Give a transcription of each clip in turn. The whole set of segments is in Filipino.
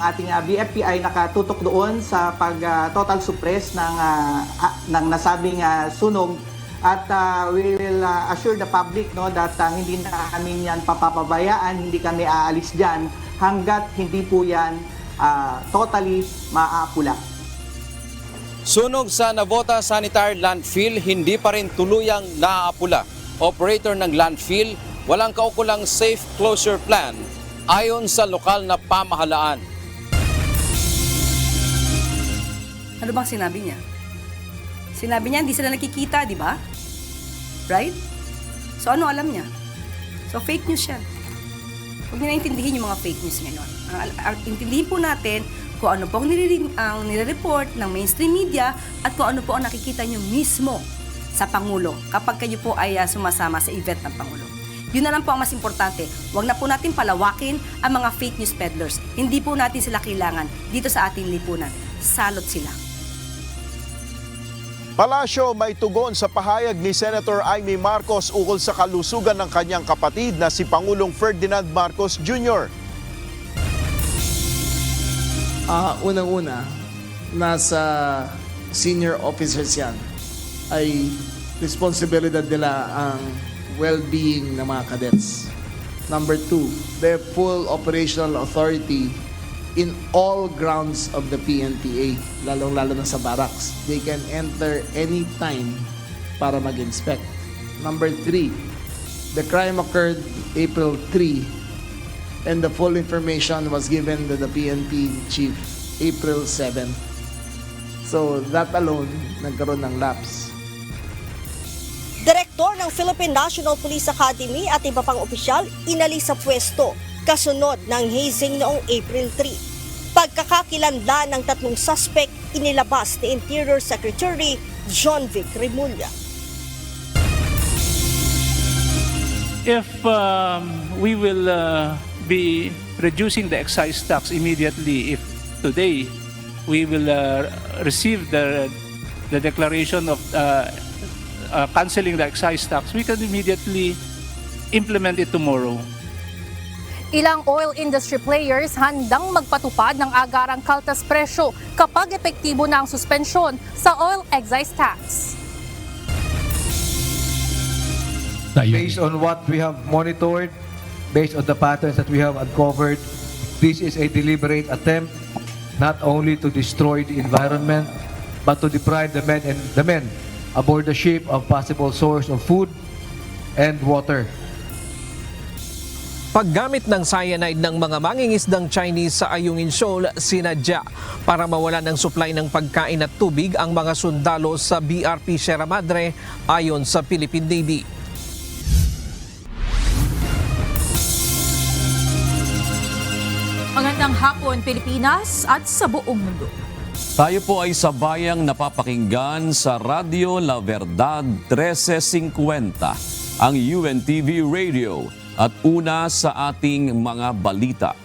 Ating BFP ay nakatutok doon sa total suppress ng nasabing sunog at we will assure the public that hindi namin yan papapabayaan, hindi kami aalis dyan hanggat hindi po yan totally maapula. Sunog sa Navota Sanitary Landfill, hindi pa rin tuluyang naaapula. Operator ng landfill, walang kaukulang safe closure plan ayon sa lokal na pamahalaan. Ano bang sinabi niya? Sinabi niya hindi sila nakikita, di ba? Right? So ano alam niya? So fake news siya. Huwag niyo naintindihin yung mga fake news ngayon. Intindihin po natin kung ano po ang nire-report ng mainstream media at kung ano po ang nakikita niyo mismo sa Pangulo kapag kayo po ay sumasama sa event ng Pangulo. Yun na lang po ang mas importante. Huwag na po natin palawakin ang mga fake news peddlers. Hindi po natin sila kailangan dito sa ating lipunan. Salot sila. Palasyo may tugon sa pahayag ni Senator Amy Marcos ukol sa kalusugan ng kanyang kapatid na si Pangulong Ferdinand Marcos Jr. Unang-una, nasa senior officers yan, ay responsibilidad nila ang well-being ng mga cadets. Number two, they have full operational authority in all grounds of the PNPA, lalong-lalo na sa barracks. They can enter anytime para mag-inspect. Number three, the crime occurred April 3 and the full information was given to the PNP chief April 7. So that alone, nagkaroon ng lapse. Direktor ng Philippine National Police Academy at iba pang opisyal inalis sa pwesto kasunod ng hazing noong April 3. Pagkakakilanlan ng tatlong suspect inilabas ni Interior Secretary John Vic Remulla. If we will be reducing the excise tax immediately, if today we will receive the declaration of canceling the excise tax, we can immediately implement it tomorrow. Ilang oil industry players handang magpatupad ng agarang kaltas presyo kapag epektibo na ang suspensyon sa oil excise tax. Based on what we have monitored, based on the patterns that we have uncovered, this is a deliberate attempt not only to destroy the environment, but to deprive the men aboard the ship of possible source of food and water. Paggamit ng cyanide ng mga mangingisdang Chinese sa Ayungin Shoal, sinadya para mawala ng supply ng pagkain at tubig ang mga sundalo sa BRP Sierra Madre ayon sa Philippine Navy. Magandang hapon Pilipinas at sa buong mundo. Tayo po ay sabayang napapakinggan sa Radio La Verdad 1350, ang UNTV Radio. At una sa ating mga balita.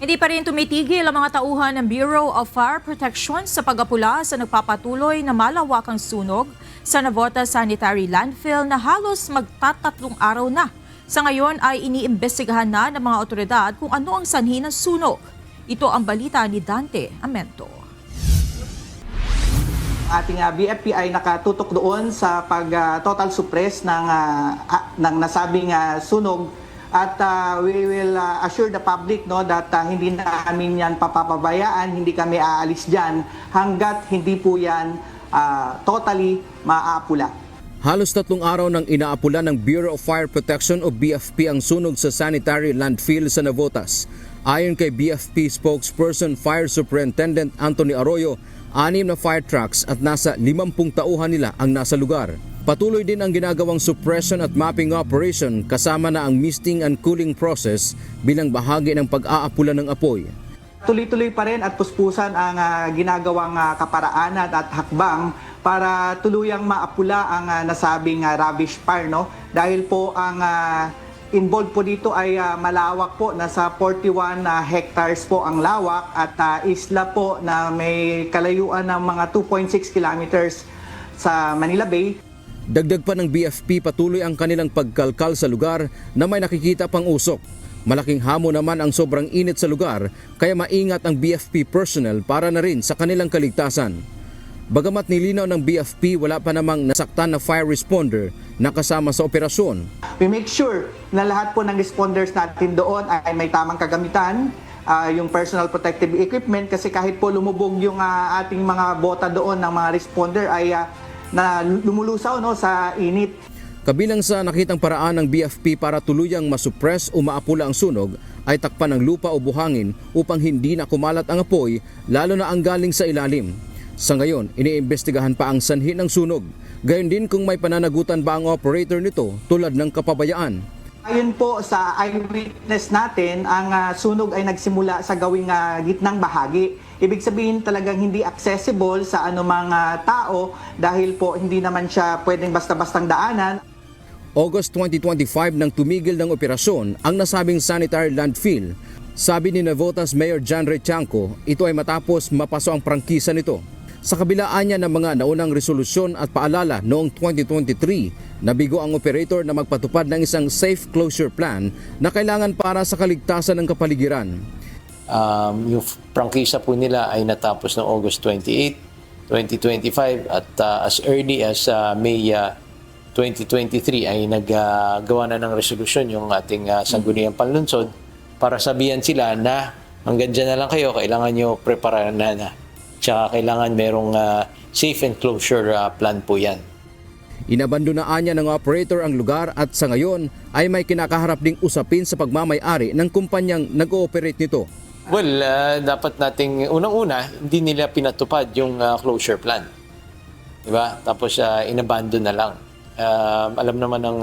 Hindi pa rin tumitigil ang mga tauhan ng Bureau of Fire Protection sa pag-apula sa nagpapatuloy na malawakang sunog sa Navota Sanitary Landfill na halos magtatatlong araw na. Sa ngayon ay iniimbestigahan na ng mga otoridad kung ano ang sanhi ng sunog. Ito ang balita ni Dante Amento. Ating BFP ay nakatutok doon sa total suppress ng nasabing sunog at we will assure the public that hindi namin yan papapabayaan, hindi kami aalis dyan hanggat hindi po yan totally maapula. Halos 3 araw nang inaapula ng Bureau of Fire Protection o BFP ang sunog sa sanitary landfill sa Navotas. Ayon kay BFP spokesperson Fire Superintendent Anthony Arroyo, 6 na fire trucks at nasa 50 tauhan nila ang nasa lugar. Patuloy din ang ginagawang suppression at mapping operation kasama na ang misting and cooling process bilang bahagi ng pag-aapula ng apoy. Tuloy-tuloy pa rin at puspusan ang ginagawang kaparaanan at hakbang para tuluyang maapula ang nasabing rubbish fire. Dahil po ang involved po dito ay malawak po, nasa 41 hectares po ang lawak at isla po na may kalayuan ng mga 2.6 kilometers sa Manila Bay. Dagdag pa ng BFP, patuloy ang kanilang pagkalkal sa lugar na may nakikita pang usok. Malaking hamon naman ang sobrang init sa lugar kaya maingat ang BFP personnel para na rin sa kanilang kaligtasan. Bagamat nilinaw ng BFP, wala pa namang nasaktan na fire responder na kasama sa operasyon. We make sure na lahat po ng responders natin doon ay may tamang kagamitan, yung personal protective equipment, kasi kahit po lumubog yung ating mga bota doon ng mga responder ay na lumulusaw sa init. Kabilang sa nakitang paraan ng BFP para tuluyang masuppress o maapula ang sunog ay takpan ng lupa o buhangin upang hindi na kumalat ang apoy, lalo na ang galing sa ilalim. Sa ngayon, iniimbestigahan pa ang sanhi ng sunog. Gayon din kung may pananagutan ba ang operator nito tulad ng kapabayaan. Ayon po sa eyewitness natin, ang sunog ay nagsimula sa gawing gitnang bahagi. Ibig sabihin talagang hindi accessible sa anumang tao dahil po hindi naman siya pwedeng basta-bastang daanan. August 2025 nang tumigil ng operasyon ang nasabing sanitary landfill. Sabi ni Navotas Mayor John Retiangco, ito ay matapos mapaso ang prangkisa nito. Sa kabilaan niya ng mga naunang resolusyon at paalala noong 2023, nabigo ang operator na magpatupad ng isang safe closure plan na kailangan para sa kaligtasan ng kapaligiran. Yung prangkisa po nila ay natapos noong August 28, 2025 at as early as May 2023 ay naggawa na ng resolusyon yung ating sangguniang panlunsod para sabihan sila na hanggang dyan na lang kayo, kailangan nyo preparahan na. Tsaka kailangan merong safe and closure plan po yan. Inabandonaan niya ng operator ang lugar at sa ngayon ay may kinakaharap ding usapin sa pagmamay-ari ng kumpanyang nag-ooperate nito. Well, dapat nating unang-una, hindi nila pinatupad yung closure plan. Diba? Tapos inabandon na lang. Alam naman ng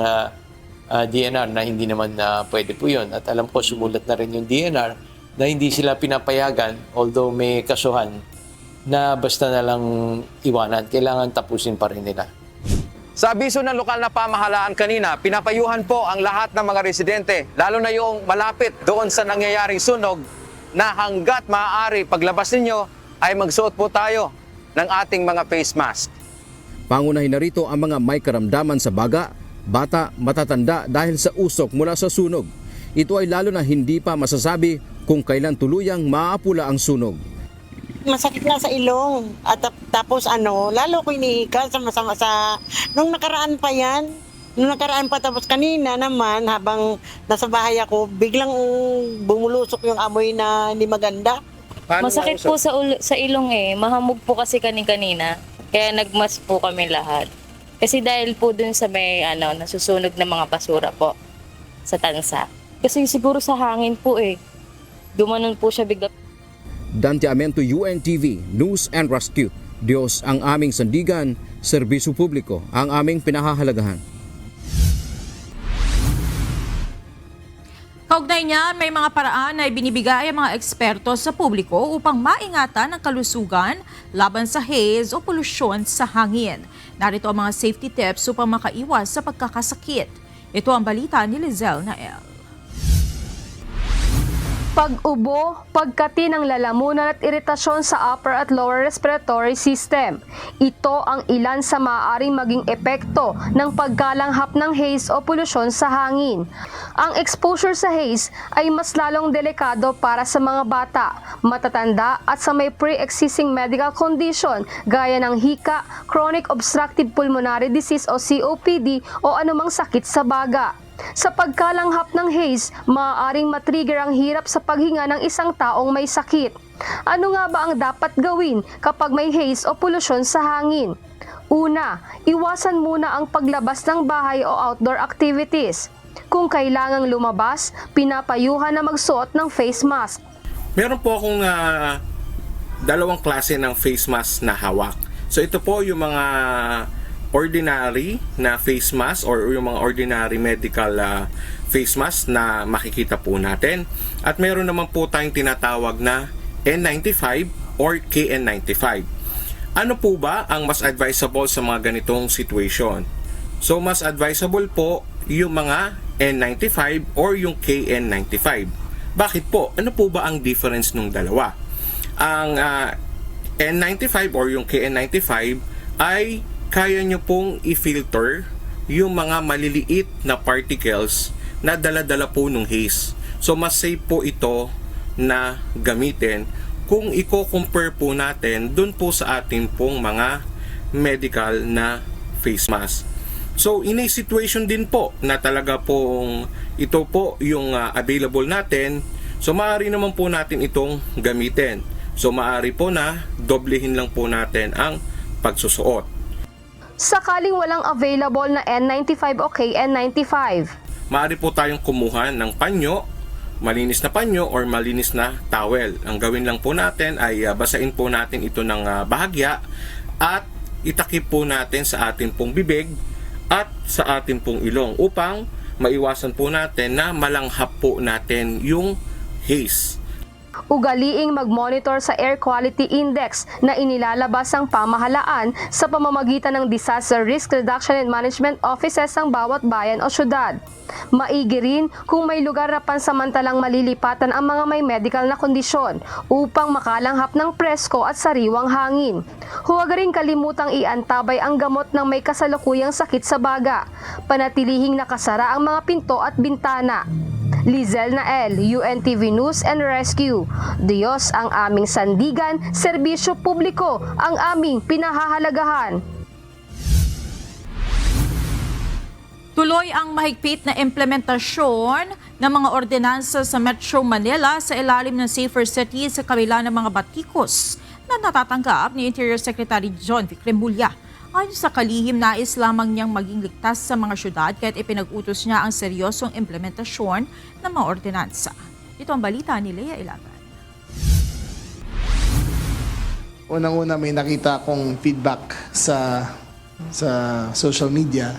DNR na hindi naman pwede po yun. At alam ko sumulat na rin yung DNR na hindi sila pinapayagan, although may kasuhan, na basta na lang iwanan. Kailangan tapusin pa rin nila. Sa abiso ng lokal na pamahalaan kanina, pinapayuhan po ang lahat ng mga residente, lalo na yung malapit doon sa nangyayaring sunog, na hanggat maaari paglabas ninyo ay magsuot po tayo ng ating mga face mask. Pangunahin na rito ang mga may karamdaman sa baga, bata, matatanda dahil sa usok mula sa sunog. Ito ay lalo na hindi pa masasabi kung kailan tuluyang maapula ang sunog. Masakit na sa ilong at tapos lalo ko iniika sa nung nakaraan pa yan. Nung nakaraan pa tapos kanina naman habang nasa bahay ako, biglang bumulusok yung amoy na hindi maganda. Masakit po sa ilong mahamog po kasi kanina. Kaya nagmas po kami lahat. Kasi dahil po dun sa may nasusunog na mga basura po sa tansa. Kasi siguro sa hangin po Gumanon po siya bigla. Dante Amento, UNTV, News and Rescue. Diyos ang aming sandigan, serbisyo publiko ang aming pinahahalagahan. Kaugnay niyan, may mga paraan na ibinibigay ang mga eksperto sa publiko upang maingatan ang kalusugan laban sa haze o polusyon sa hangin. Narito ang mga safety tips upang makaiwas sa pagkakasakit. Ito ang balita ni Lizelle Nael. Pag-ubo, pagkati ng lalamunan at iritasyon sa upper at lower respiratory system. Ito ang ilan sa maaaring maging epekto ng pagkalanghap ng haze o polusyon sa hangin. Ang exposure sa haze ay mas lalong delikado para sa mga bata, matatanda at sa may pre-existing medical condition gaya ng hika, chronic obstructive pulmonary disease o COPD o anumang sakit sa baga. Sa pagkalanghap ng haze, maaaring matrigger ang hirap sa paghinga ng isang taong may sakit. Ano nga ba ang dapat gawin kapag may haze o polusyon sa hangin? Una, iwasan muna ang paglabas ng bahay o outdoor activities. Kung kailangang lumabas, pinapayuhan na magsuot ng face mask. Meron po akong dalawang klase ng face mask na hawak. So ito po yung mga ordinary na face mask or yung mga ordinary medical face mask na makikita po natin. At meron naman po tayong tinatawag na N95 or KN95. Ano po ba ang mas advisable sa mga ganitong situation? So mas advisable po yung mga N95 or yung KN95. Bakit po? Ano po ba ang difference ng dalawa? Ang N95 or yung KN95 ay kaya nyo pong i-filter yung mga maliliit na particles na dala-dala po ng haze. So mas safe po ito na gamitin kung i-compare po natin dun po sa ating pong mga medical na face mask. So in a situation din po na talaga pong ito po yung available natin, so maaari naman po natin itong gamitin. So maaari po na doblehin lang po natin ang pagsusuot. Sakaling walang available na N95 o KN95, Maaari po tayong kumuha ng panyo, malinis na panyo or malinis na towel. Ang gawin lang po natin ay basain po natin ito ng bahagya at itakip po natin sa ating pong bibig at sa ating pong ilong upang maiwasan po natin na malanghap po natin yung haze. ugaliing mag-monitor sa Air Quality Index na inilalabas ang pamahalaan sa pamamagitan ng Disaster Risk Reduction and Management Offices ng bawat bayan o syudad. Maigi rin kung may lugar na pansamantalang malilipatan ang mga may medical na kondisyon upang makalanghap ng presko at sariwang hangin. Huwag rin kalimutang iantabay ang gamot ng may kasalukuyang sakit sa baga. Panatilihing nakasara ang mga pinto at bintana. Lizel Nael, UNTV News and Rescue. Diyos ang aming sandigan, serbisyo publiko ang aming pinahahalagahan. Tuloy ang mahigpit na implementasyon ng mga ordinansa sa Metro Manila sa ilalim ng Safer City sa kabila ng mga batikos na natatanggap ni Interior Secretary John Vic Remulla. Ayon sa kalihim, nais lamang niyang maging ligtas sa mga syudad kahit ipinag-utos niya ang seryosong implementasyon ng mga ordinansa. Ito ang balita ni Lea Ilagan. Unang-una may nakita akong feedback sa social media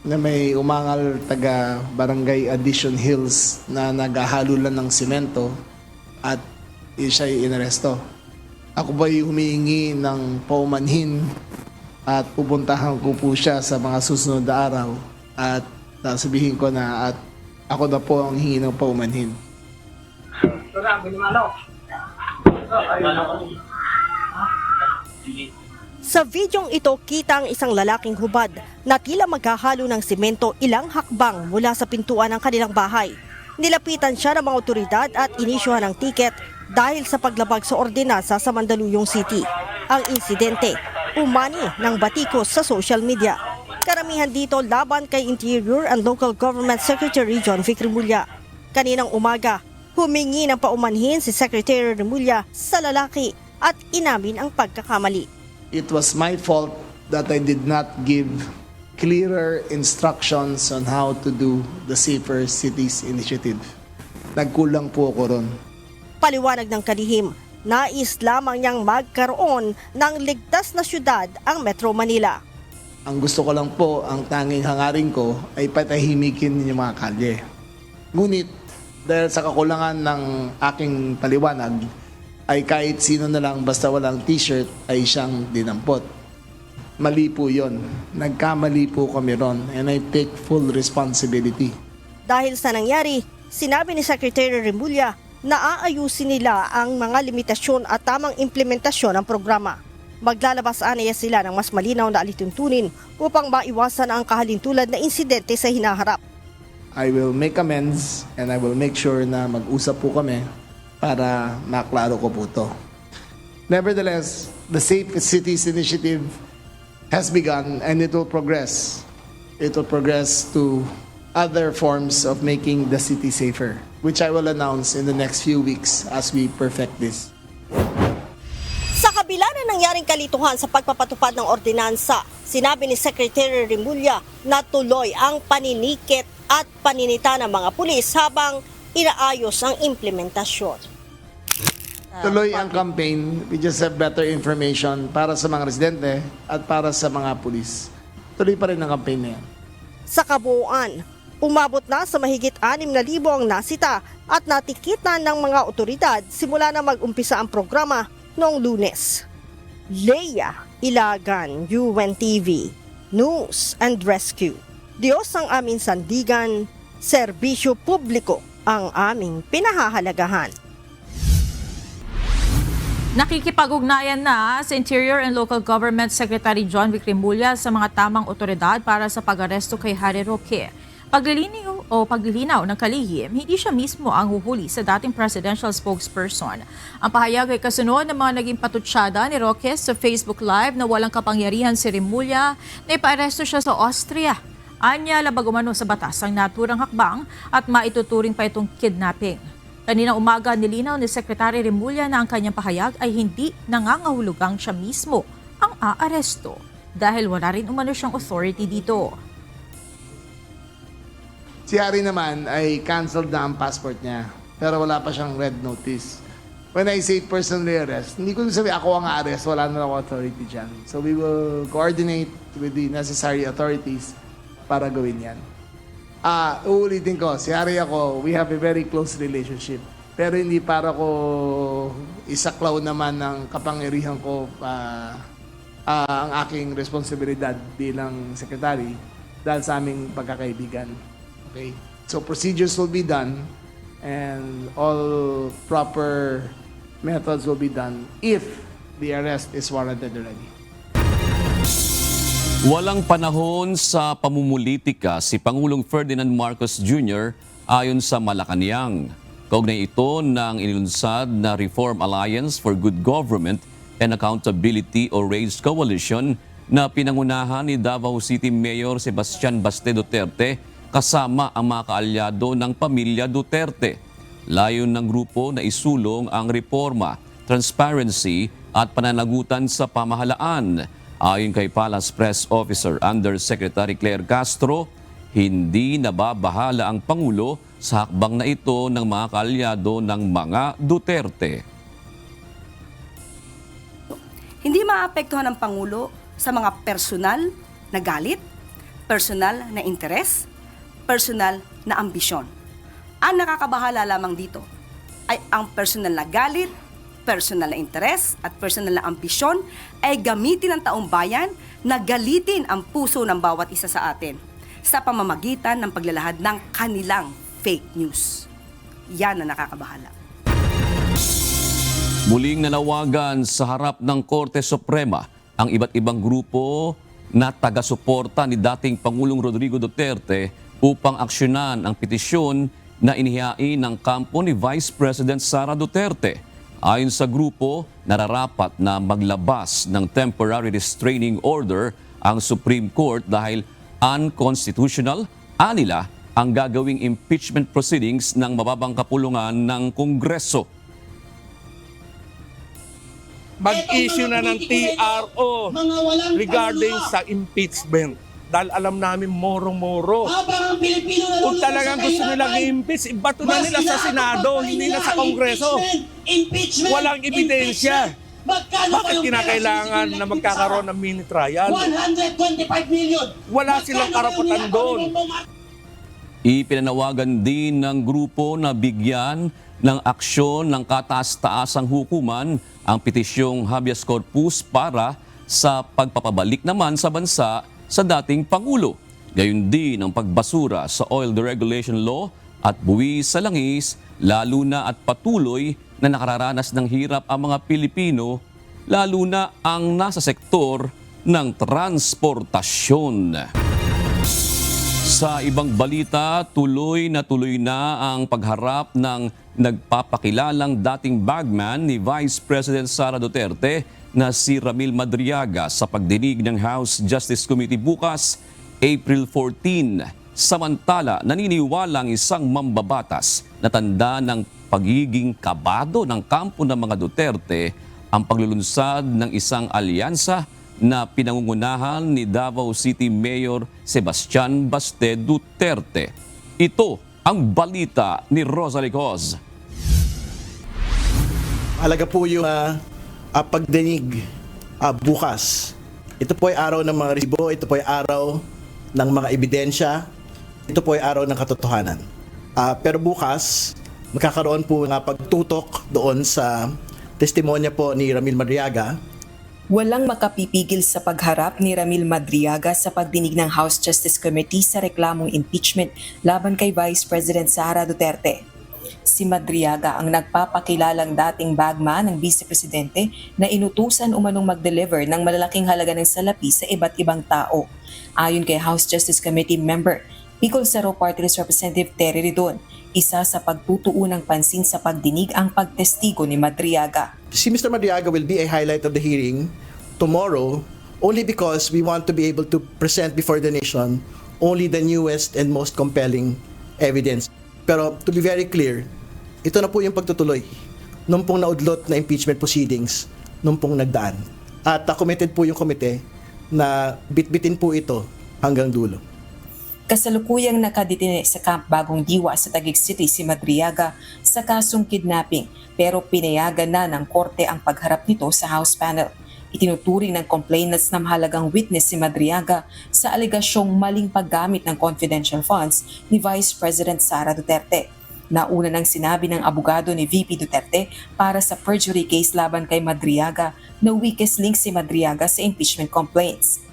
na may umangal taga Barangay Addition Hills na naghahalo lang ng simento at siya'y inaresto. Ako ba'y humihingi ng paumanhin at pupuntahan ko po siya sa mga susunod na araw at sabihin ko na at ako na po ang hingi ng paumanhin. Sa videong ito, kita ang isang lalaking hubad na tila maghahalo ng simento ilang hakbang mula sa pintuan ng kanilang bahay. Nilapitan siya ng mga otoridad at inisyuhan ng tiket dahil sa paglabag sa ordinansa sa Mandaluyong City. Ang insidente, umani ng batikos sa social media. Karamihan dito laban kay Interior and Local Government Secretary John Vic Remulla. Kaninang umaga, humingi ng paumanhin si Secretary Remulla sa lalaki at inamin ang pagkakamali. It was my fault that I did not give clearer instructions on how to do the Safer Cities Initiative. Nagkulang po ako ron. Paliwanag ng kalihim, nais lamang niyang magkaroon ng ligtas na syudad ang Metro Manila. Ang gusto ko lang po, ang tanging hangarin ko ay patahimikin yung mga kalye. Ngunit dahil sa kakulangan ng aking paliwanag, ay kahit sino na lang basta walang t-shirt ay siyang dinampot. Mali po yun. Nagkamali po kami ron and I take full responsibility. Dahil sa nangyari, sinabi ni Secretary Remulla na aayusin nila ang mga limitasyon at tamang implementasyon ng programa. Maglalabas aniya sila ng mas malinaw na alituntunin upang maiwasan ang kahalintulad na insidente sa hinaharap. I will make amends and I will make sure na mag-usap po kami para maklaro ko po ito. Nevertheless, the Safe Cities Initiative has begun and it will progress. It will progress to other forms of making the city safer, which I will announce in the next few weeks as we perfect this. Sa kabila na nangyaring kalituhan sa pagpapatupad ng ordinansa, sinabi ni Secretary Remulla na tuloy ang paninikit at paninita ng mga pulis habang inaayos ang implementasyon. Tuloy ang campaign. We just have better information para sa mga residente at para sa mga pulis. Tuloy pa rin ang campaign na yan. Sa kabuuan, umabot na sa mahigit 6,000 ang nasita at natikitan ng mga otoridad simula na mag-umpisa ang programa noong Lunes. Lea Ilagan, UNTV News and Rescue. Diyos ang aming sandigan, serbisyo publiko ang aming pinahahalagahan. Nakikipag-ugnayan na sa Interior and Local Government Secretary John Vic Remulla sa mga tamang otoridad para sa pag-aresto kay Harry Roque. o paglilinaw ng kalihim, hindi siya mismo ang huhuli sa dating presidential spokesperson. Ang pahayag ay kasunod ng mga naging patutsyada ni Roque sa Facebook Live na walang kapangyarihan si Remulla na ipaaresto siya sa Austria. Anya, labag umano sa batas ang naturang hakbang at maituturing pa itong kidnapping. Kaninang umaga, nilinaw ni Secretary Remulla na ang kanyang pahayag ay hindi nangangahulugang siya mismo ang aaresto dahil wala rin umano siyang authority dito. Si Harry naman ay canceled na ang passport niya, pero wala pa siyang red notice. When I say personally arrest, hindi ko sabi ako ang arrest, wala na ako authority dyan. So we will coordinate with the necessary authorities para gawin yan. Uulitin ko, si Harry ako, we have a very close relationship. Pero hindi para ko isaklaw naman ng kapangyarihan ko ang aking responsibilidad bilang secretary dahil sa aming pagkakaibigan. Okay? So procedures will be done and all proper methods will be done if the arrest is warranted already. Walang panahon sa pamumulitika si Pangulong Ferdinand Marcos Jr. ayon sa Malacanang. Kaugnay ito ng inilunsad na Reform Alliance for Good Government and Accountability o RAGE Coalition na pinangunahan ni Davao City Mayor Sebastian Baste Duterte kasama ang mga kaalyado ng pamilya Duterte. Layon ng grupo na isulong ang reforma, transparency at pananagutan sa pamahalaan. Ayon kay Palace Press Officer Undersecretary Claire Castro, hindi nababahala ang Pangulo sa hakbang na ito ng mga kaalyado ng mga Duterte. Hindi maapektuhan ng Pangulo sa mga personal na galit, personal na interes, personal na ambisyon. Ang nakakabahala lamang dito ay ang personal na galit, personal na interes at personal na ambisyon ay gamitin ng taong bayan na galitin ang puso ng bawat isa sa atin sa pamamagitan ng paglalahad ng kanilang fake news. Yan ang nakakabahala. Muling nanawagan sa harap ng Korte Suprema ang iba't ibang grupo na taga-suporta ni dating Pangulong Rodrigo Duterte upang aksyonan ang petisyon na inihain ng kampo ni Vice President Sara Duterte. Ayon sa grupo, nararapat na maglabas ng temporary restraining order ang Supreme Court dahil unconstitutional, anila, ang gagawing impeachment proceedings ng mababang kapulungan ng Kongreso. Mag-issue na ng TRO regarding sa impeachment. Dahil alam namin moro-moro. Kung talagang gusto nilang i-impeach, ibato na nila sa Senado, hindi na sa Kongreso. Walang ebidensya. Bakit kinakailangan na magkakaroon ng mini trial? 125 million. Wala silang karapatan doon. Ipinanawagan din ng grupo na bigyan ng aksyon ng kataas-taasang hukuman ang petisyong habeas corpus para sa pagpapabalik naman sa bansa sa dating Pangulo. Gayon din ang pagbasura sa oil deregulation law at buwis sa langis, lalo na at patuloy na nakararanas ng hirap ang mga Pilipino, lalo na ang nasa sektor ng transportasyon. Sa ibang balita, tuloy na ang pagharap ng nagpapakilalang dating bagman ni Vice President Sara Duterte na si Ramil Madriaga sa pagdinig ng House Justice Committee bukas, April 14. Samantala, naniniwalang isang mambabatas na tanda ng pagiging kabado ng kampo ng mga Duterte ang paglulunsad ng isang alyansa na pinangungunahan ni Davao City Mayor Sebastian Baste Duterte. Ito ang balita ni Rosalie Coz. Halaga po yung pagdinig bukas. Ito po ay araw ng mga resibo, ito po ay araw ng mga ebidensya, ito po ay araw ng katotohanan. Pero bukas, magkakaroon po ng pagtutok doon sa testimonya po ni Ramil Madriaga. Walang makapipigil sa pagharap ni Ramil Madriaga sa pagdinig ng House Justice Committee sa reklamong impeachment laban kay Vice President Sara Duterte. Si Madriaga ang nagpapakilalang dating bagman ng Vice Presidente na inutusan umanong mag-deliver ng malalaking halaga ng salapi sa iba't ibang tao. Ayon kay House Justice Committee member Bicol Zero Party List Representative Terry Ridon, isa sa pagtutuunang pansin sa pagdinig ang pagtestigo ni Madriaga. Si Mr. Madriaga will be a highlight of the hearing tomorrow only because we want to be able to present before the nation only the newest and most compelling evidence. Pero to be very clear, ito na po yung pagtutuloy nung pong naudlot na impeachment proceedings nung pong nagdaan. At committed po yung komite na bitbitin po ito hanggang dulo. Kasalukuyang nakadetine sa Camp Bagong Diwa sa Taguig City si Madriaga sa kasong kidnapping pero pinayagan na ng korte ang pagharap nito sa House panel. Itinuturing ng complainants na mahalagang witness si Madriaga sa alegasyong maling paggamit ng confidential funds ni Vice President Sara Duterte. Nauna nang sinabi ng abogado ni VP Duterte para sa perjury case laban kay Madriaga na weakest link si Madriaga sa impeachment complaints.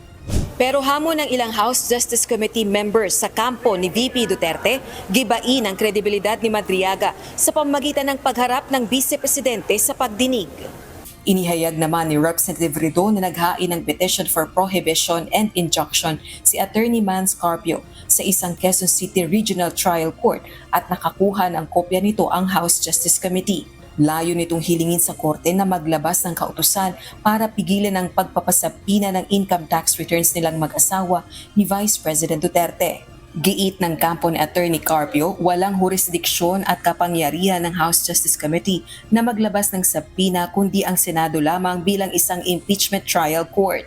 Pero hamon ng ilang House Justice Committee members sa kampo ni VP Duterte, gibain ang kredibilidad ni Madriaga sa pamamagitan ng pagharap ng Vice Presidente sa pagdinig. Inihayag naman ni Representative Ridon na naghain ng petition for prohibition and injunction si Attorney Mans Carpio sa isang Quezon City Regional Trial Court at nakakuha ng kopya nito ang House Justice Committee. Layo nitong hilingin sa korte na maglabas ng kautusan para pigilan ang pagpapasapina ng income tax returns nilang mag-asawa ni Vice President Duterte. Giit ng kampo ni Attorney Carpio, walang jurisdiksyon at kapangyarihan ng House Justice Committee na maglabas ng sapina kundi ang Senado lamang bilang isang impeachment trial court.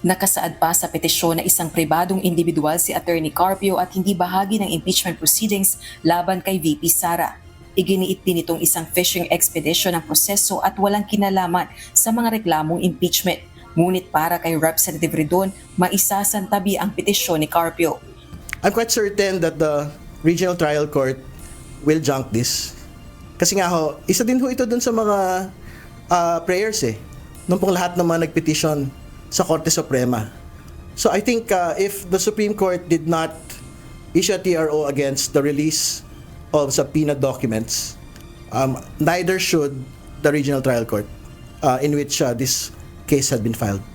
Nakasaad pa sa petisyon na isang pribadong individual si Attorney Carpio at hindi bahagi ng impeachment proceedings laban kay VP Sara. Iginiit din itong isang fishing expedition ang proseso at walang kinalaman sa mga reklamong impeachment. Ngunit para kay Representative Ridon, maisasantabi ang petisyon ni Carpio. I'm quite certain that the Regional Trial Court will junk this. Kasi nga ho, isa din ho ito dun sa mga prayers nung pong lahat naman nagpetition sa Korte Suprema. So I think if the Supreme Court did not issue a TRO against the release of subpoena documents, neither should the Regional Trial Court in which this case had been filed.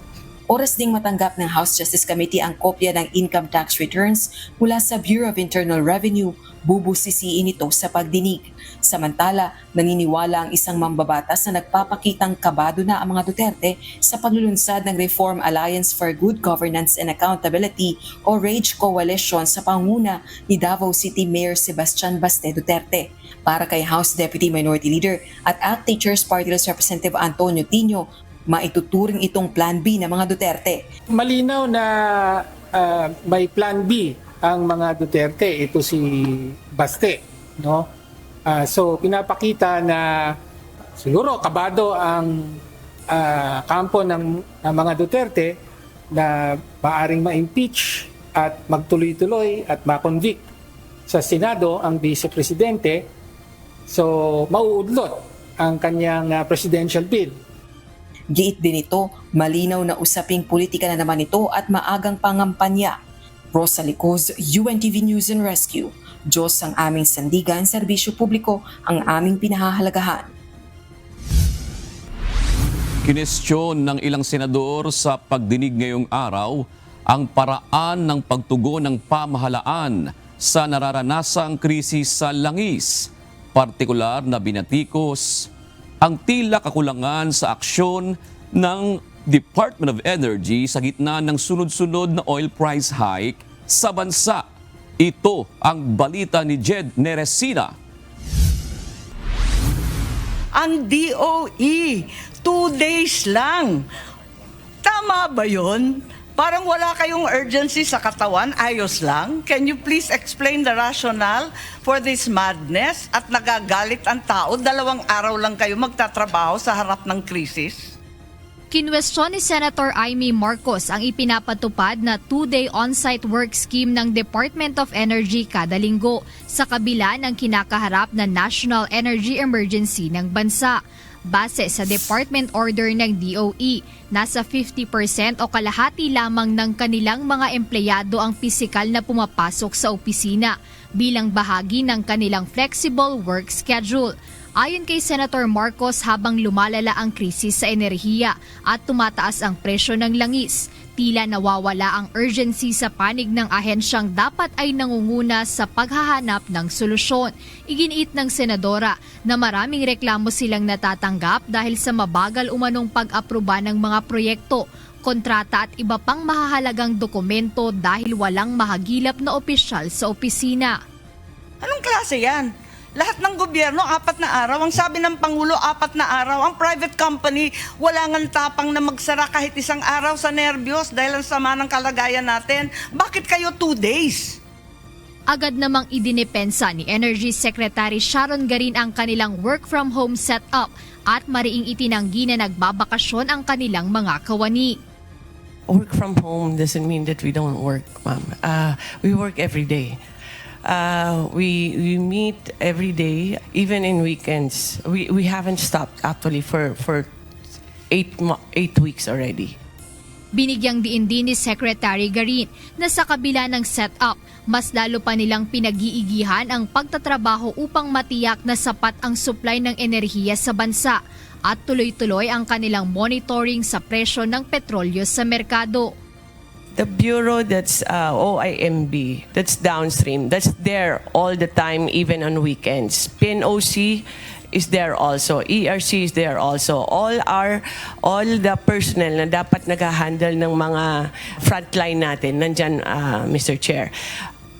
Oras ding matanggap ng House Justice Committee ang kopya ng income tax returns mula sa Bureau of Internal Revenue, bubusisiin ito sa pagdinig. Samantala, naniniwala ang isang mambabatas na nagpapakitang kabado na ang mga Duterte sa paglulunsad ng Reform Alliance for Good Governance and Accountability o RAGE Coalition sa panguna ni Davao City Mayor Sebastian Baste Duterte. Para kay House Deputy Minority Leader at ACT Teachers Party List Representative Antonio Tino, maituturing itong Plan B ng mga Duterte. Malinaw na may Plan B ang mga Duterte, ito si Baste, no? So pinapakita na siguro kabado ang kampo ng mga Duterte na maaring ma-impeach at magtuloy-tuloy at ma-convict sa Senado ang Vice Presidente. So mauudlot ang kanyang presidential bid. Giit din ito, malinaw na usaping politika na naman ito at maagang pangampanya. Rosa Licoz, UNTV News and Rescue. Diyos ang aming sandigan, serbisyo publiko ang aming pinahahalagahan. Kinestyon ng ilang senador sa pagdinig ngayong araw ang paraan ng pagtugon ng pamahalaan sa nararanasang krisis sa langis, partikular na binatikos ang tila kakulangan sa aksyon ng Department of Energy sa gitna ng sunod-sunod na oil price hike sa bansa. Ito ang balita ni Jed Neresina. Ang DOE, 2 days lang. Tama ba yun? Parang wala kayong urgency sa katawan, ayos lang. Can you please explain the rationale for this madness? At nagagalit ang tao, 2 araw lang kayo magtatrabaho sa harap ng krisis? Kinwestiyon ni Senator Amy Marcos ang ipinapatupad na 2-day on-site work scheme ng Department of Energy kada linggo sa kabila ng kinakaharap na national energy emergency ng bansa. Base sa department order ng DOE, nasa 50% o kalahati lamang ng kanilang mga empleyado ang pisikal na pumapasok sa opisina bilang bahagi ng kanilang flexible work schedule. Ayon kay Senator Marcos, habang lumalala ang krisis sa enerhiya at tumataas ang presyo ng langis, Tila nawawala ang urgency sa panig ng ahensyang dapat ay nangunguna sa paghahanap ng solusyon. Iginiit ng senadora na maraming reklamo silang natatanggap dahil sa mabagal umanong pag-aproba ng mga proyekto, kontrata at iba pang mahahalagang dokumento dahil walang mahagilap na opisyal sa opisina. Anong klase yan? Lahat ng gobyerno, 4 na araw. Ang sabi ng Pangulo, 4 na araw. Ang private company, wala ngang tapang na magsara kahit 1 araw sa nerbiyos dahil ang sama ng kalagayan natin. Bakit kayo 2 days? Agad namang idinepensa ni Energy Secretary Sharon Garin ang kanilang work from home setup at mariing itinanggi na nagbabakasyon ang kanilang mga kawani. Work from home doesn't mean that we don't work, ma'am. We work every day. We meet every day, even in weekends. We haven't stopped actually for 8 weeks already. Binigyang diin din ni Secretary Garin na sa kabila ng setup, mas lalo pa nilang pinag-iigihan ang pagtatrabaho upang matiyak na sapat ang supply ng enerhiya sa bansa at tuloy-tuloy ang kanilang monitoring sa presyo ng petrolyo sa merkado. The bureau that's OIMB, that's downstream, that's there all the time, even on weekends. PNOC is there also. ERC is there also. All the personnel na dapat nag-handle ng mga frontline natin, nandyan, Mr. Chair.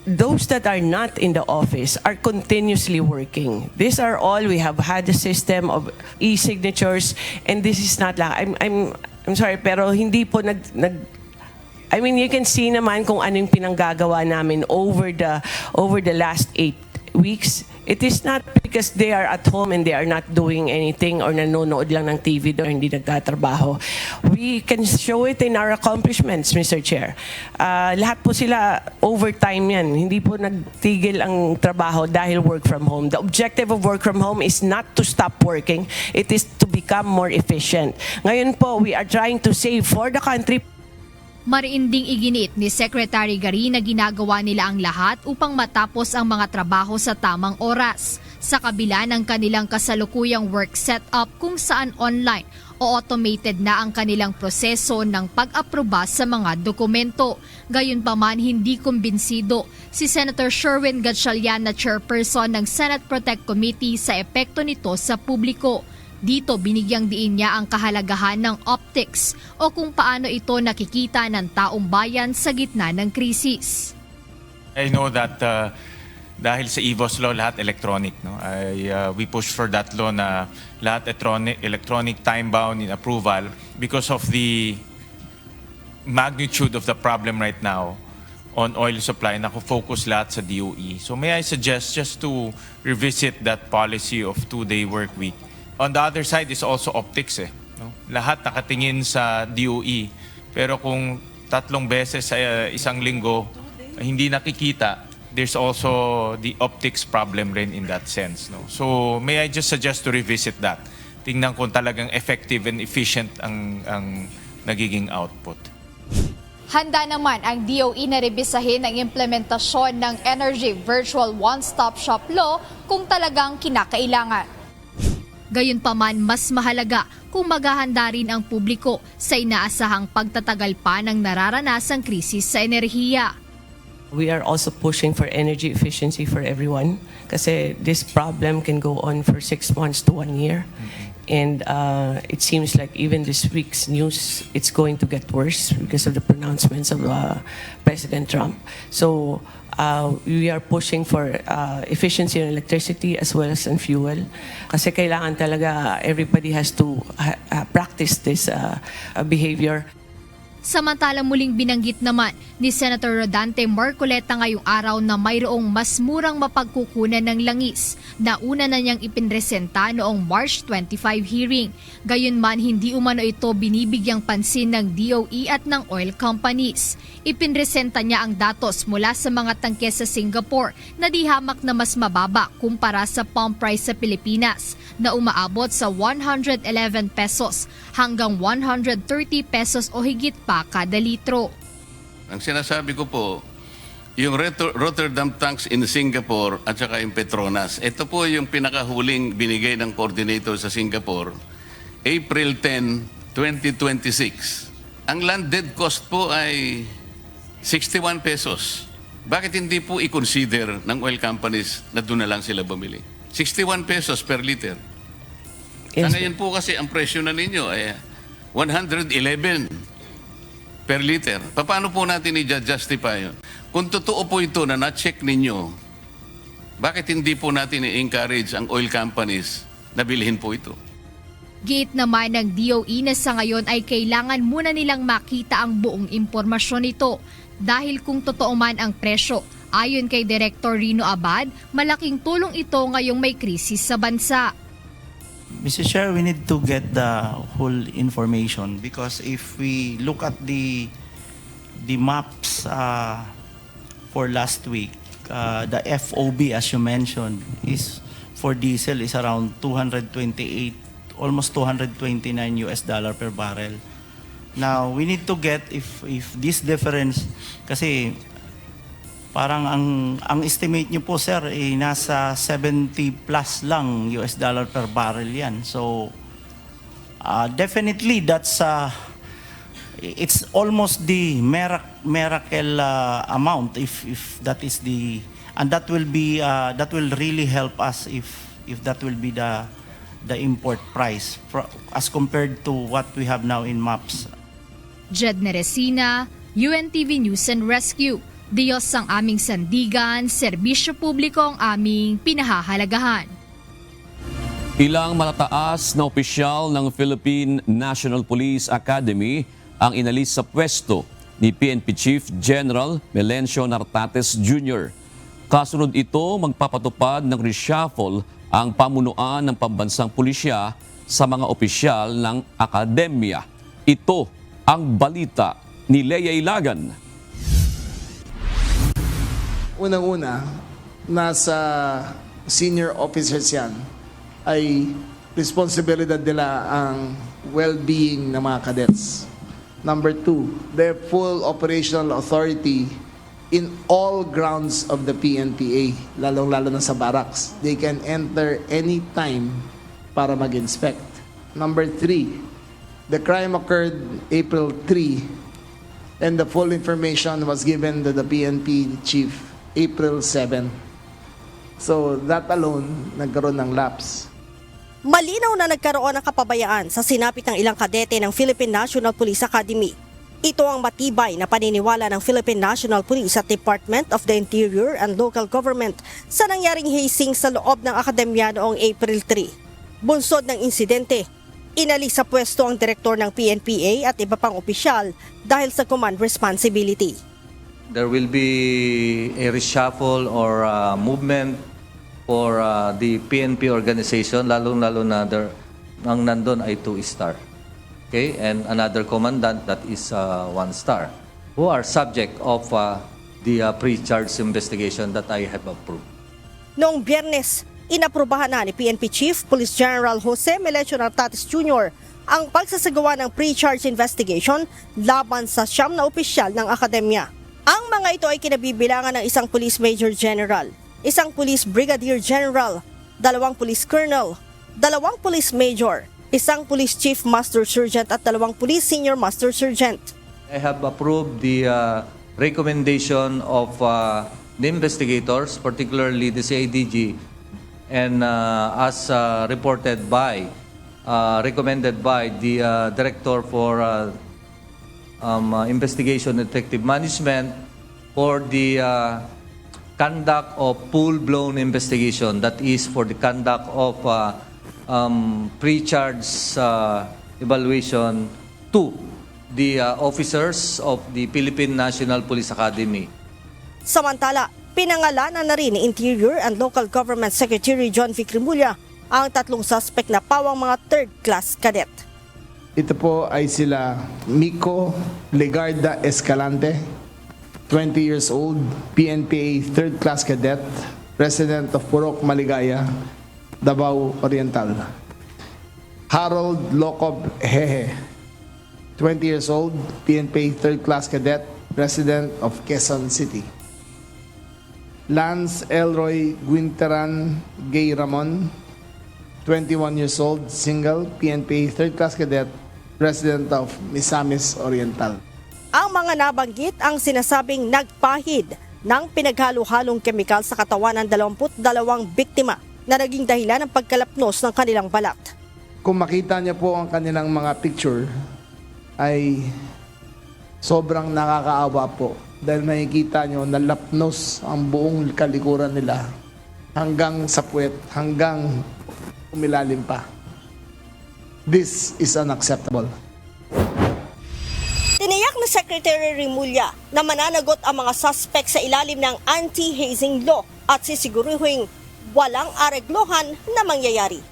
Those that are not in the office are continuously working. These are all, we have had a system of e-signatures, and this is not lang. I'm sorry, pero hindi po I mean, you can see naman kung ano yung pinanggagawa namin over the last 8 weeks. It is not because they are at home and they are not doing anything or nanonood lang ng TV or hindi nagtatrabaho. We can show it in our accomplishments, Mr. Chair. Lahat po sila overtime yan. Hindi po nagtigil ang trabaho dahil work from home. The objective of work from home is not to stop working. It is to become more efficient. Ngayon po, we are trying to save for the country. Mariinding iginit ni Secretary Garin na ginagawa nila ang lahat upang matapos ang mga trabaho sa tamang oras, sa kabila ng kanilang kasalukuyang work setup kung saan online o automated na ang kanilang proseso ng pag-aproba sa mga dokumento. Gayunpaman, hindi kumbinsido si Senator Sherwin Gatchalian na chairperson ng Senate Protect Committee sa epekto nito sa publiko. Dito binigyang diin niya ang kahalagahan ng optics o kung paano ito nakikita ng taong bayan sa gitna ng krisis. I know that dahil sa EVOS law lahat electronic, no? We push for that law na lahat electronic time-bound in approval because of the magnitude of the problem right now on oil supply. Nako-focus lahat sa DOE. So may I suggest just to revisit that policy of 2-day work week. On the other side is also optics no? Lahat nakatingin sa DOE. Pero kung 3 beses sa isang linggo hindi nakikita, there's also the optics problem rin in that sense. No? So may I just suggest to revisit that. Tingnan kung talagang effective and efficient ang nagiging output. Handa naman ang DOE na rebisahin ang implementasyon ng Energy Virtual One-Stop Shop Law kung talagang kinakailangan. Gayunpaman, mas mahalaga kung maghahanda rin ang publiko sa inaasahang pagtatagal pa ng nararanasang krisis sa enerhiya. We are also pushing for energy efficiency for everyone kasi this problem can go on for 6 months to 1 year. And it seems like even this week's news, it's going to get worse because of the pronouncements of President Trump. So we are pushing for efficiency in electricity as well as in fuel. Kasi kailangan talaga everybody has to practice this behavior. Samantalang muling binanggit naman ni Senator Rodante Marcoleta ngayong araw na mayroong mas murang mapagkukunan ng langis na una na niyang ipinresenta noong March 25 hearing. Gayunman, hindi umano ito binibigyang pansin ng DOE at ng oil companies. Ipinresenta niya ang datos mula sa mga tangke sa Singapore na di hamak na mas mababa kumpara sa pump price sa Pilipinas na umaabot sa 111 pesos hanggang 130 pesos o higit pa kada litro. Ang sinasabi ko po, yung Rotterdam tanks in Singapore at saka yung Petronas, ito po yung pinakahuling binigay ng coordinator sa Singapore, April 10, 2026. Ang landed cost po ay 61 pesos. Bakit hindi po i-consider ng oil companies na doon na lang sila bumili? 61 pesos per liter. Sa ngayon po kasi ang presyo na ninyo ay 111 per liter. Paano po natin i-justify yun? Kung totoo po ito na na-check ninyo, bakit hindi po natin i-encourage ang oil companies na bilhin po ito? Giit naman ng DOE na sa ngayon ay kailangan muna nilang makita ang buong impormasyon nito dahil kung totoo man ang presyo, ayon kay Director Rino Abad, malaking tulong ito ngayong may krisis sa bansa. Mr. Chair, we need to get the whole information because if we look at the maps for last week, the FOB, as you mentioned, is for diesel is around 228, almost $229 per barrel. Now, we need to get if this difference, kasi parang ang estimate nyo po, sir, nasa 70 plus lang US dollar per barrel yan. So, definitely that's it's almost the miracle amount if that is the, and that will be that will really help us if that will be the import price as compared to what we have now in maps. Jed Neresina, UNTV News and Rescue. Diyos ang aming sandigan, serbisyo publiko ang aming pinahahalagahan. Ilang matataas na opisyal ng Philippine National Police Academy ang inalis sa pwesto ni PNP Chief General Melencio Nartates Jr. Kasunod ito, magpapatupad ng reshuffle ang pamunuan ng pambansang pulisya sa mga opisyal ng akademya. Ito ang balita ni Lea Ilagan. Unang-una, nasa senior officers yan, ay responsibilidad nila ang well-being ng mga cadets. Number two, they have full operational authority in all grounds of the PNPA, lalong-lalo na sa barracks. They can enter anytime para mag-inspect. Number three, the crime occurred April 3 and the full information was given to the PNP chief April 7. So that alone, nagkaroon ng lapse. Malinaw na nagkaroon ng kapabayaan sa sinapit ng ilang kadete ng Philippine National Police Academy. Ito ang matibay na paniniwala ng Philippine National Police at Department of the Interior and Local Government sa nangyaring hazing sa loob ng akademya noong April 3. Bunsod ng insidente, inalis sa pwesto ang direktor ng PNPA at iba pang opisyal dahil sa command responsibility. There will be a reshuffle or movement for the PNP organization, lalo-lalo na ang nandun ay 2-star. Okay? And another commandant that is 1-star, who are subject of the pre-charge investigation that I have approved. Noong Biyernes, inaprubahan na ni PNP Chief Police General Jose Melencio Nartates Jr. ang pagsasagawa ng pre-charge investigation laban sa 9 na opisyal ng akademya. Ang mga ito ay kinabibilangan ng isang Police Major General, isang Police Brigadier General, 2 Police Colonel, 2 Police Major, isang Police Chief Master Sergeant at 2 Police Senior Master Sergeant. I have approved the recommendation of the investigators, particularly the CIDG, and as recommended by the Director for Investigation and Detective Management for the conduct of full-blown investigation, that is for the conduct of pre-charge evaluation to the officers of the Philippine National Police Academy. Samantala, pinangalanan na rin ni Interior and Local Government Secretary John Vic Rimulya ang 3 suspect na pawang mga third-class cadet. Ito po ay sila Miko Legarda Escalante, 20 years old, PNPA third-class cadet, resident of Purok, Maligaya, Davao Oriental. Harold Locob Hehe, 20 years old, PNPA third-class cadet, resident of Quezon City. Lance Elroy Guinteran Gay Ramon, 21 years old, single, PNPA third-class cadet, resident of Misamis Oriental. Ang mga nabanggit ang sinasabing nagpahid ng pinaghalo-halong kemikal sa katawan ng 22 biktima na naging dahilan ng pagkalapnos ng kanilang balat. Kung makita niyo po ang kanilang mga picture, ay sobrang nakakaawa po. Dahil makikita niyo na lapnos ang buong kalikuran nila hanggang sa puwet, hanggang umilalim pa. This is unacceptable. Tiniyak na Secretary Remulla na mananagot ang mga suspect sa ilalim ng anti-hazing law at sisiguruhin walang areglohan na mangyayari.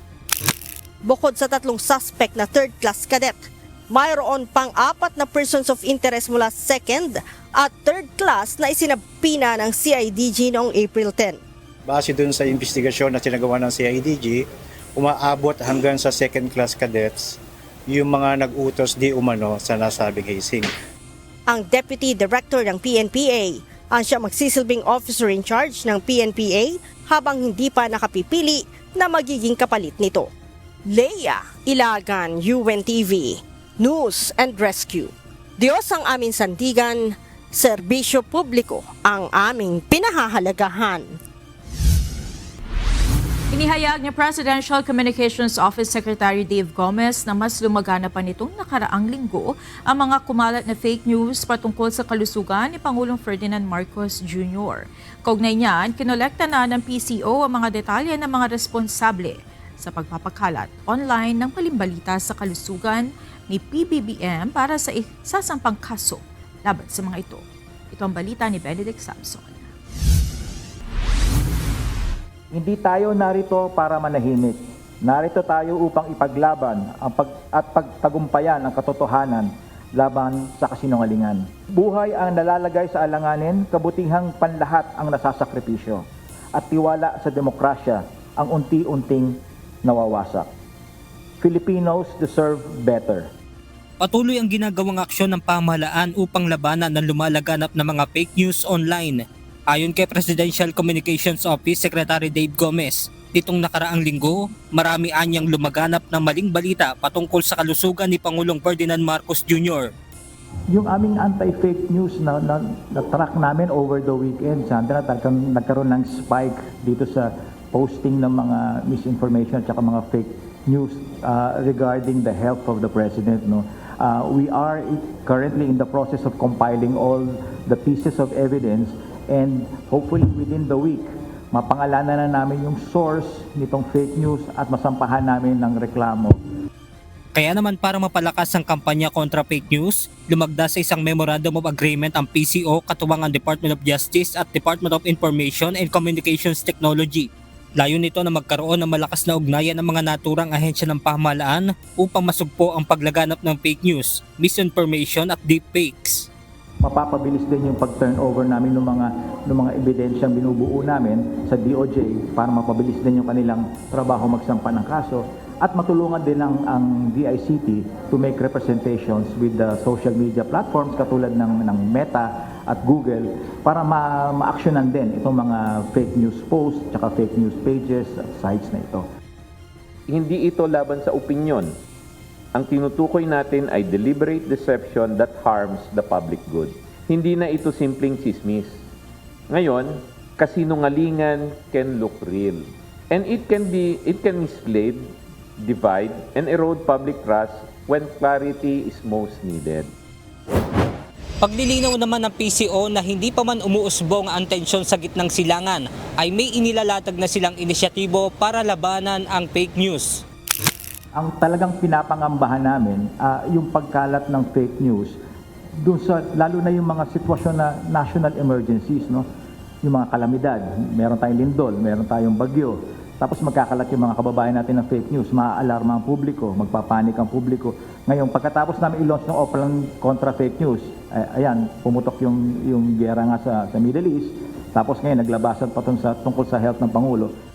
Bukod sa 3 suspect na third-class cadet, mayroon pang 4 na persons of interest mula second at third class na isinabpina ng CIDG noong April 10. Base dun sa investigasyon na sinagawa ng CIDG, umaabot hanggang sa second-class cadets yung mga nag-utos di umano sa nasabing hazing. Ang Deputy Director ng PNPA ang siya magsisilbing officer in charge ng PNPA habang hindi pa nakapipili na magiging kapalit nito. Leia Ilagan, UNTV, News and Rescue. Diyos ang aming sandigan, serbisyo publiko ang aming pinahahalagahan. Inihayag ni Presidential Communications Office Secretary Dave Gomez na mas lumagana pa nitong nakaraang linggo ang mga kumalat na fake news patungkol sa kalusugan ni Pangulong Ferdinand Marcos Jr. Kaugnay niyan, kinolekta na ng PCO ang mga detalye ng mga responsable sa pagpapakalat online ng palimbalita sa kalusugan ni PBBM para sa isasampang kaso laban sa mga ito. Ito ang balita ni Benedict Samson. Hindi tayo narito para manahimik. Narito tayo upang ipaglaban at pagtagumpayan ang katotohanan laban sa kasinungalingan. Buhay ang nalalagay sa alanganin, kabutihang panlahat ang nasasakripisyo, at tiwala sa demokrasya ang unti-unting nawawasak. Filipinos deserve better. Patuloy ang ginagawang aksyon ng pamahalaan upang labanan ng lumalaganap na mga fake news online. Ayon kay Presidential Communications Office Secretary Dave Gomez, nitong nakaraang linggo, marami anyang lumaganap ng maling balita patungkol sa kalusugan ni Pangulong Ferdinand Marcos Jr. Yung aming anti-fake news na track namin over the weekend, Sandra, nagkaroon ng spike dito sa posting ng mga misinformation at saka mga fake news regarding the health of the President. No? We are currently in the process of compiling all the pieces of evidence, and hopefully within the week, mapangalanan na namin yung source nitong fake news at masampahan namin ng reklamo. Kaya naman para mapalakas ang kampanya kontra fake news, lumagda sa isang Memorandum of Agreement ang PCO katuwang ang Department of Justice at Department of Information and Communications Technology. Layo nito na magkaroon ng malakas na ugnayan ng mga naturang ahensya ng pamahalaan upang masugpo ang paglaganap ng fake news, misinformation at deepfakes. Mapapabilis din yung pag-turnover namin ng mga ebidensyang binubuo namin sa DOJ para mapabilis din yung kanilang trabaho magsampa ng kaso at matulungan din ang DICT to make representations with the social media platforms katulad ng Meta at Google para ma-actionan din itong mga fake news posts at fake news pages at sites na ito. Hindi ito laban sa opinyon. Ang tinutukoy natin ay deliberate deception that harms the public good. Hindi na ito simpleng chismis. Ngayon, kasinungalingan can look real. And it can mislead, divide, and erode public trust when clarity is most needed. Paglilinaw naman ng PCO na hindi pa man umuusbong ang tensyon sa gitnang silangan, ay may inilalatag na silang inisyatibo para labanan ang fake news. Ang talagang pinapangambahan namin, yung pagkalat ng fake news, dun sa, lalo na yung mga sitwasyon na national emergencies, no? Yung mga kalamidad, meron tayong lindol, meron tayong bagyo, tapos magkakalat yung mga kababayan natin ng fake news, maaalarma ang publiko, magpapanik ang publiko. Ngayon, pagkatapos namin i-launch ng Oplan kontra fake news, ayan, pumutok yung gera nga sa Middle East, tapos ngayon naglabasan pa tungkol sa health ng Pangulo.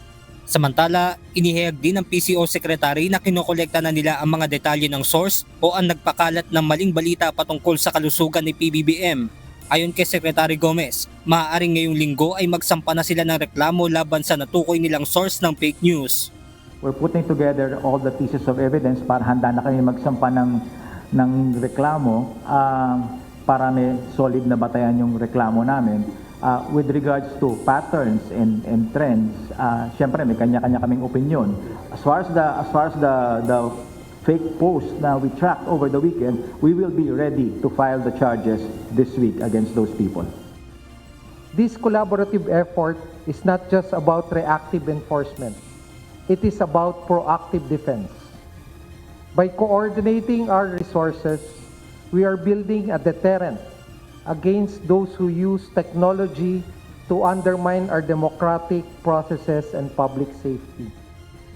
Samantala, inihayag din ng PCO Secretary na kinokolekta na nila ang mga detalye ng source o ang nagpakalat ng maling balita patungkol sa kalusugan ni PBBM. Ayon kay Secretary Gomez, maaaring ngayong linggo ay magsampa na sila ng reklamo laban sa natukoy nilang source ng fake news. We're putting together all the pieces of evidence para handa na kami magsampa ng ng reklamo para may solid na batayan yung reklamo namin. With regards to patterns and trends, syempre may kanya-kanya kaming opinion. As far as the fake post na we tracked over the weekend, we will be ready to file the charges this week against those people. This collaborative effort is not just about reactive enforcement. It is about proactive defense. By coordinating our resources, we are building a deterrent against those who use technology to undermine our democratic processes and public safety.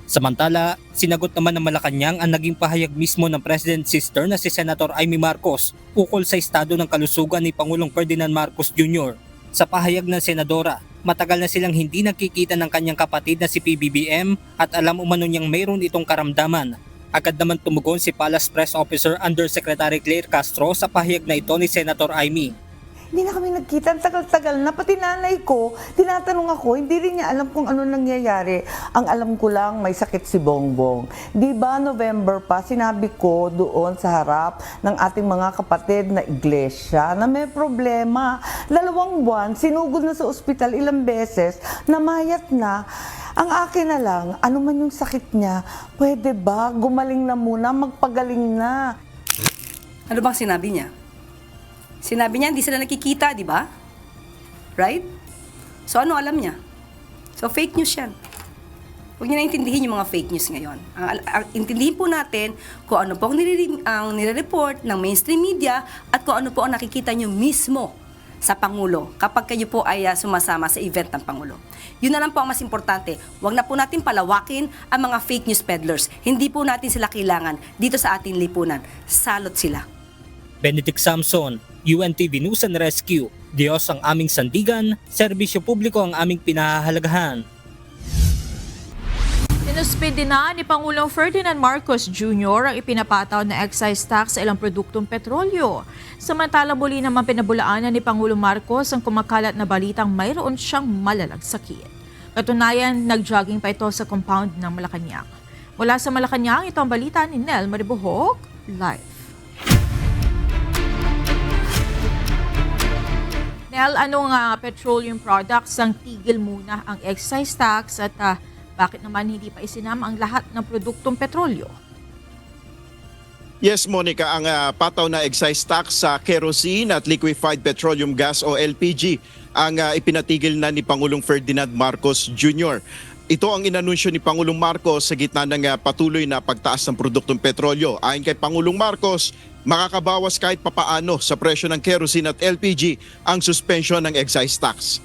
Samantala, sinagot naman ng Malacanang ang naging pahayag mismo ng President's sister na si Senator Amy Marcos ukol sa estado ng kalusugan ni Pangulong Ferdinand Marcos Jr. Sa pahayag ng senadora, matagal na silang hindi nakikita ng kanyang kapatid na si PBBM at alam umano niyang mayroon itong karamdaman. Agad naman tumugon si Palace Press Officer Undersecretary Claire Castro sa pahayag na ito ni Senator Amy. Hindi na kami nagkita, tagal-tagal na. Pati nanay ko, tinatanong ako, hindi rin niya alam kung ano nangyayari. Ang alam ko lang, may sakit si Bongbong. Di ba November pa, sinabi ko doon sa harap ng ating mga kapatid na iglesia na may problema. 2 buwan, sinugod na sa ospital ilang beses, namayat na. Ang akin na lang, ano man yung sakit niya, pwede ba gumaling na muna, magpagaling na. Ano bang sinabi niya? Sinabi niya, hindi sila nakikita, di ba? Right? So, ano alam niya? So, fake news yan. Huwag niyo naintindihin yung mga fake news ngayon. Intindihin po natin kung ano po ang nire-report ng mainstream media at kung ano po ang nakikita niyo mismo sa Pangulo kapag kayo po ay sumasama sa event ng Pangulo. Yun na lang po ang mas importante. Huwag na po natin palawakin ang mga fake news peddlers. Hindi po natin sila kailangan dito sa ating lipunan. Salot sila. Benedict Samson, UNTV News and Rescue. Diyos ang aming sandigan, serbisyo publiko ang aming pinahahalagahan. Sinuspindi na ni Pangulong Ferdinand Marcos Jr. ang ipinapataw na excise tax sa ilang produktong petrolyo. Samantala muli naman pinabulaanan ni Pangulong Marcos ang kumakalat na balitang mayroon siyang malalang sakit. Katunayan, nag-jogging pa ito sa compound ng Malacanang. Mula sa Malacanang, ito ang balita ni Nel Maribuhok, live. Nel, anong petroleum products ang tigil muna ang excise tax at bakit naman hindi pa isinama ang lahat ng produktong petrolyo? Yes, Monica, ang pataw na excise tax sa kerosene at liquefied petroleum gas o LPG ang ipinatigil na ni Pangulong Ferdinand Marcos Jr. Ito ang inanunsyo ni Pangulong Marcos sa gitna ng patuloy na pagtaas ng produktong petrolyo. Ayon kay Pangulong Marcos, makakabawas kahit papaano sa presyo ng kerosene at LPG ang suspension ng excise tax.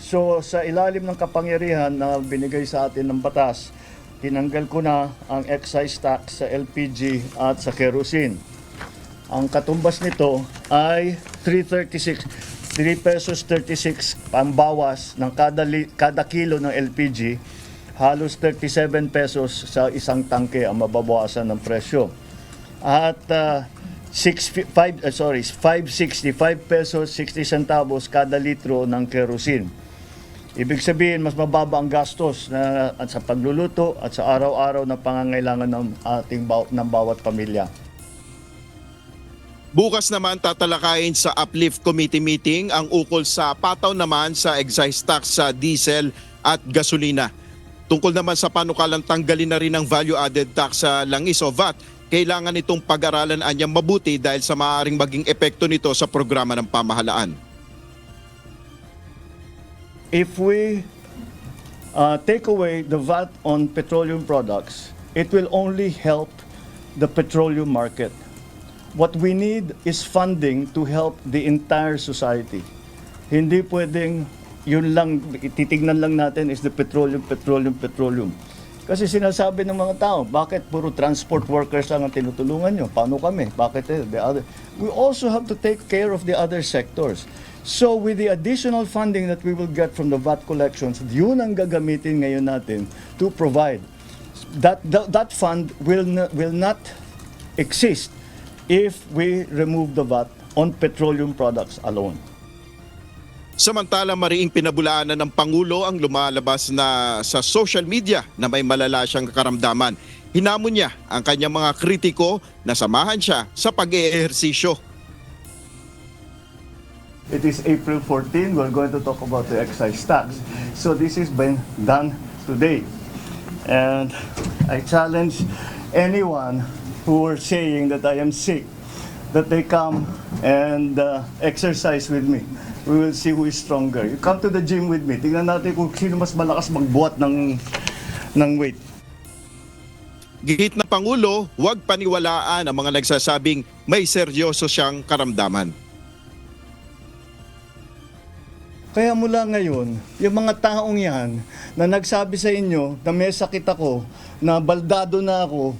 So sa ilalim ng kapangyarihan na binigay sa atin ng batas, tinanggal ko na ang excise tax sa LPG at sa kerosene. Ang katumbas nito ay 3 pesos 36 pambawas ng kada kilo ng LPG, halos 37 pesos sa isang tangke ang mababawasan ng presyo. At 565 pesos 60 centavos kada litro ng kerosene. Ibig sabihin, mas mababa ang gastos at sa pagluluto at sa araw-araw na pangangailangan ng bawat pamilya. Bukas naman tatalakayin sa Uplift Committee meeting ang ukol sa pataw naman sa excise tax sa diesel at gasolina. Tungkol naman sa panukalang tanggalin na rin ang value-added tax sa langis o VAT, kailangan itong pag-aralan anyang mabuti dahil sa maaaring maging epekto nito sa programa ng pamahalaan. If we take away the VAT on petroleum products, it will only help the petroleum market. What we need is funding to help the entire society. Hindi pwedeng yun lang, titignan lang natin is the petroleum. Kasi sinasabi ng mga tao, bakit puro transport workers lang ang tinutulungan nyo? Paano kami? Bakit the other? We also have to take care of the other sectors. So with the additional funding that we will get from the VAT collections, yun ang gagamitin ngayon natin to provide. That fund will not exist if we remove the VAT on petroleum products alone. Samantala, mariing pinabulaanan ng Pangulo ang lumalabas na sa social media na may malala siyang karamdaman. Hinamon niya ang kanyang mga kritiko na samahan siya sa pag-eehersisyo. It is April 14, we're going to talk about the excise tax. So this is been done today. And I challenge anyone who are saying that I am sick, that they come and exercise with me. We will see who is stronger. You come to the gym with me. Tingnan natin kung sino mas malakas magbuhat ng weight. Gihit na Pangulo, huwag paniwalaan ang mga nagsasabing may seryoso siyang karamdaman. Kaya mula ngayon, yung mga taong yan na nagsabi sa inyo na may sakit ako, na baldado na ako,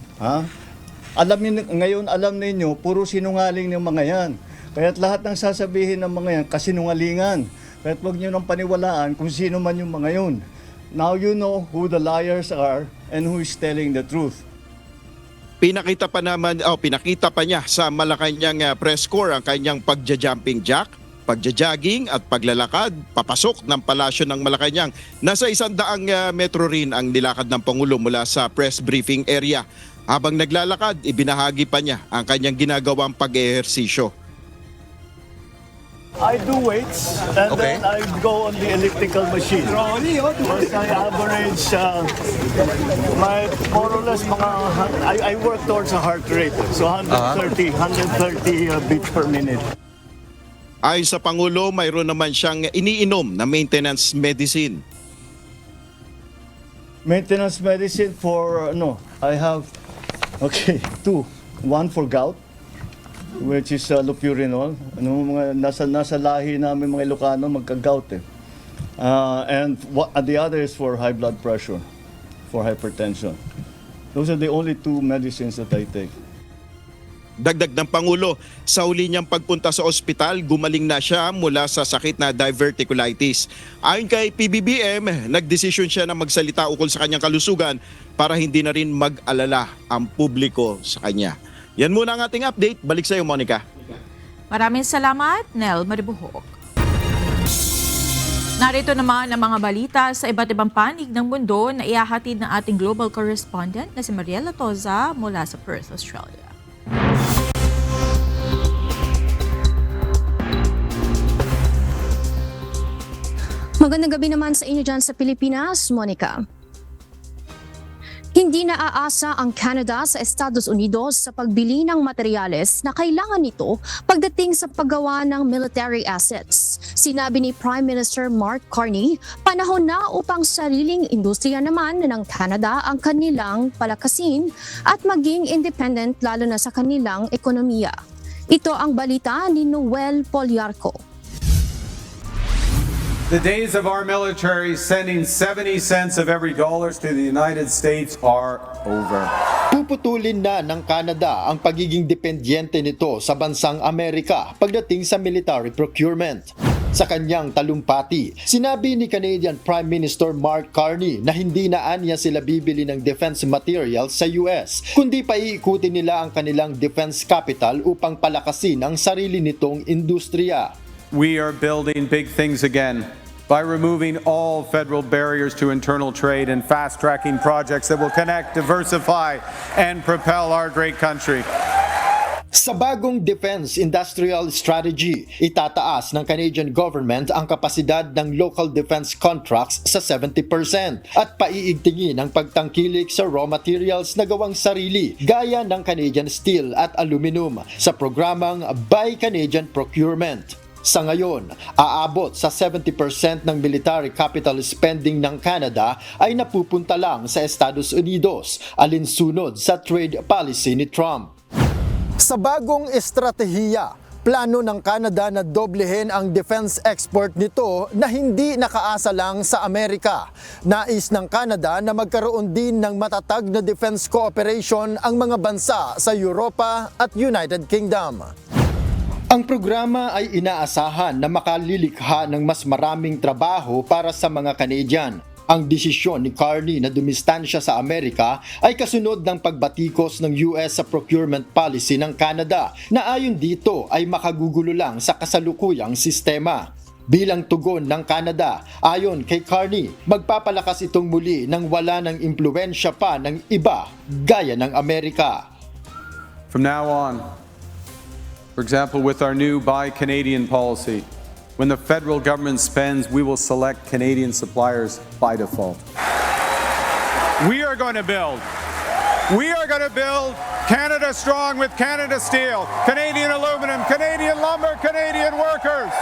alam ninyo, puro sinungaling ng mga yan. Kaya't lahat ng sasabihin ng mga yan, kasinungalingan. Kaya't huwag nyo nang paniwalaan kung sino man yung mga yun. Now you know who the liars are and who is telling the truth. Pinakita pa niya sa Malacanang press corps ang kanyang pagja-jumping jack, pagja-jogging at paglalakad papasok ng palasyo ng Malacanang. Nasa 100 metro rin ang nilakad ng Pangulo mula sa press briefing area. Habang naglalakad, ibinahagi pa niya ang kanyang ginagawang pag-ehersisyo. I do weights and then I go on the elliptical machine. Once I average my more or less I work towards a heart rate. So 130 beats per minute. Ayon sa Pangulo, mayroon naman siyang iniinom na maintenance medicine. Maintenance medicine for I have two. One for gout, which is lopurinol. Mga nasa lahi namin mga Ilocano magka-gout . And the other is for high blood pressure, for hypertension. Those are the only two medicines that I take. Dagdag ng Pangulo, sa huli niyang pagpunta sa ospital, gumaling na siya mula sa sakit na diverticulitis. Ayon kay PBBM, nagdesisyon siya na magsalita ukol sa kanyang kalusugan para hindi na rin mag-alala ang publiko sa kanya. Yan muna ang ating update. Balik sa iyo, Monica. Maraming salamat, Nel Maribuhok. Narito naman ang mga balita sa iba't ibang panig ng mundo na ihahatid ng ating global correspondent na si Mariela Toza mula sa Perth, Australia. Magandang gabi naman sa inyo dyan sa Pilipinas, Monica. Hindi naaasa ang Canada sa Estados Unidos sa pagbili ng materyales na kailangan nito pagdating sa paggawa ng military assets. Sinabi ni Prime Minister Mark Carney, panahon na upang sariling industriya naman ng Canada ang kanilang palakasin at maging independent lalo na sa kanilang ekonomiya. Ito ang balita ni Noel Poliarco. The days of our military sending 70 cents of every dollar to the United States are over. Puputulin na ng Canada ang pagiging dependyente nito sa bansang Amerika pagdating sa military procurement. Sa kanyang talumpati, sinabi ni Canadian Prime Minister Mark Carney na hindi na anya sila bibili ng defense materials sa US, kundi paiikutin nila ang kanilang defense capital upang palakasin ang sarili nitong industriya. We are building big things again by removing all federal barriers to internal trade and fast-tracking projects that will connect, diversify, and propel our great country. Sa bagong defense industrial strategy, itataas ng Canadian government ang kapasidad ng local defense contracts sa 70% at paiigtingin ang pagtangkilik sa raw materials na gawang sarili gaya ng Canadian steel at aluminum sa programang Buy Canadian Procurement. Sa ngayon, aabot sa 70% ng military capital spending ng Canada ay napupunta lang sa Estados Unidos, alinsunod sa trade policy ni Trump. Sa bagong estratehiya, plano ng Canada na doblehin ang defense export nito na hindi nakaasa lang sa Amerika. Nais ng Canada na magkaroon din ng matatag na defense cooperation ang mga bansa sa Europa at United Kingdom. Ang programa ay inaasahan na makalilikha ng mas maraming trabaho para sa mga Canadian. Ang desisyon ni Carney na dumistansya sa Amerika ay kasunod ng pagbatikos ng US sa procurement policy ng Canada na ayon dito ay makagugulo lang sa kasalukuyang sistema. Bilang tugon ng Canada, ayon kay Carney, magpapalakas itong muli nang wala ng impluwensya pa ng iba gaya ng Amerika. From now on, for example, with our new Buy Canadian policy, when the federal government spends, we will select Canadian suppliers by default. We are going to build Canada strong with Canada Steel, Canadian aluminum, Canadian lumber, Canadian workers.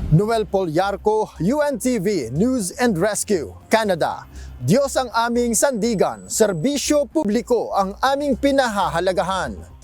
Noel Polyarco, UNTV News and Rescue, Canada. Diyos ang aming sandigan, serbisyo publiko ang aming pinahahalagahan.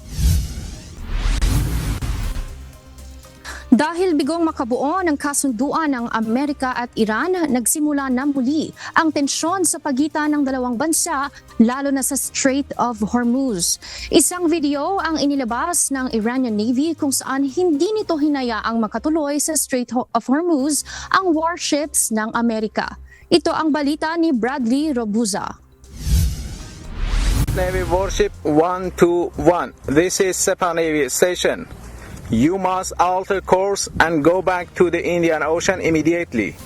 Dahil bigong makabuo ng kasunduan ng Amerika at Iran, nagsimula na muli ang tensyon sa pagitan ng dalawang bansa, lalo na sa Strait of Hormuz. Isang video ang inilabas ng Iranian Navy kung saan hindi nito hinayaang makatuloy sa Strait of Hormuz ang warships ng Amerika. Ito ang balita ni Bradley Robuza. Navy Warship 121. This is Sepang Navy Station. You must alter course and go back to the Indian Ocean immediately.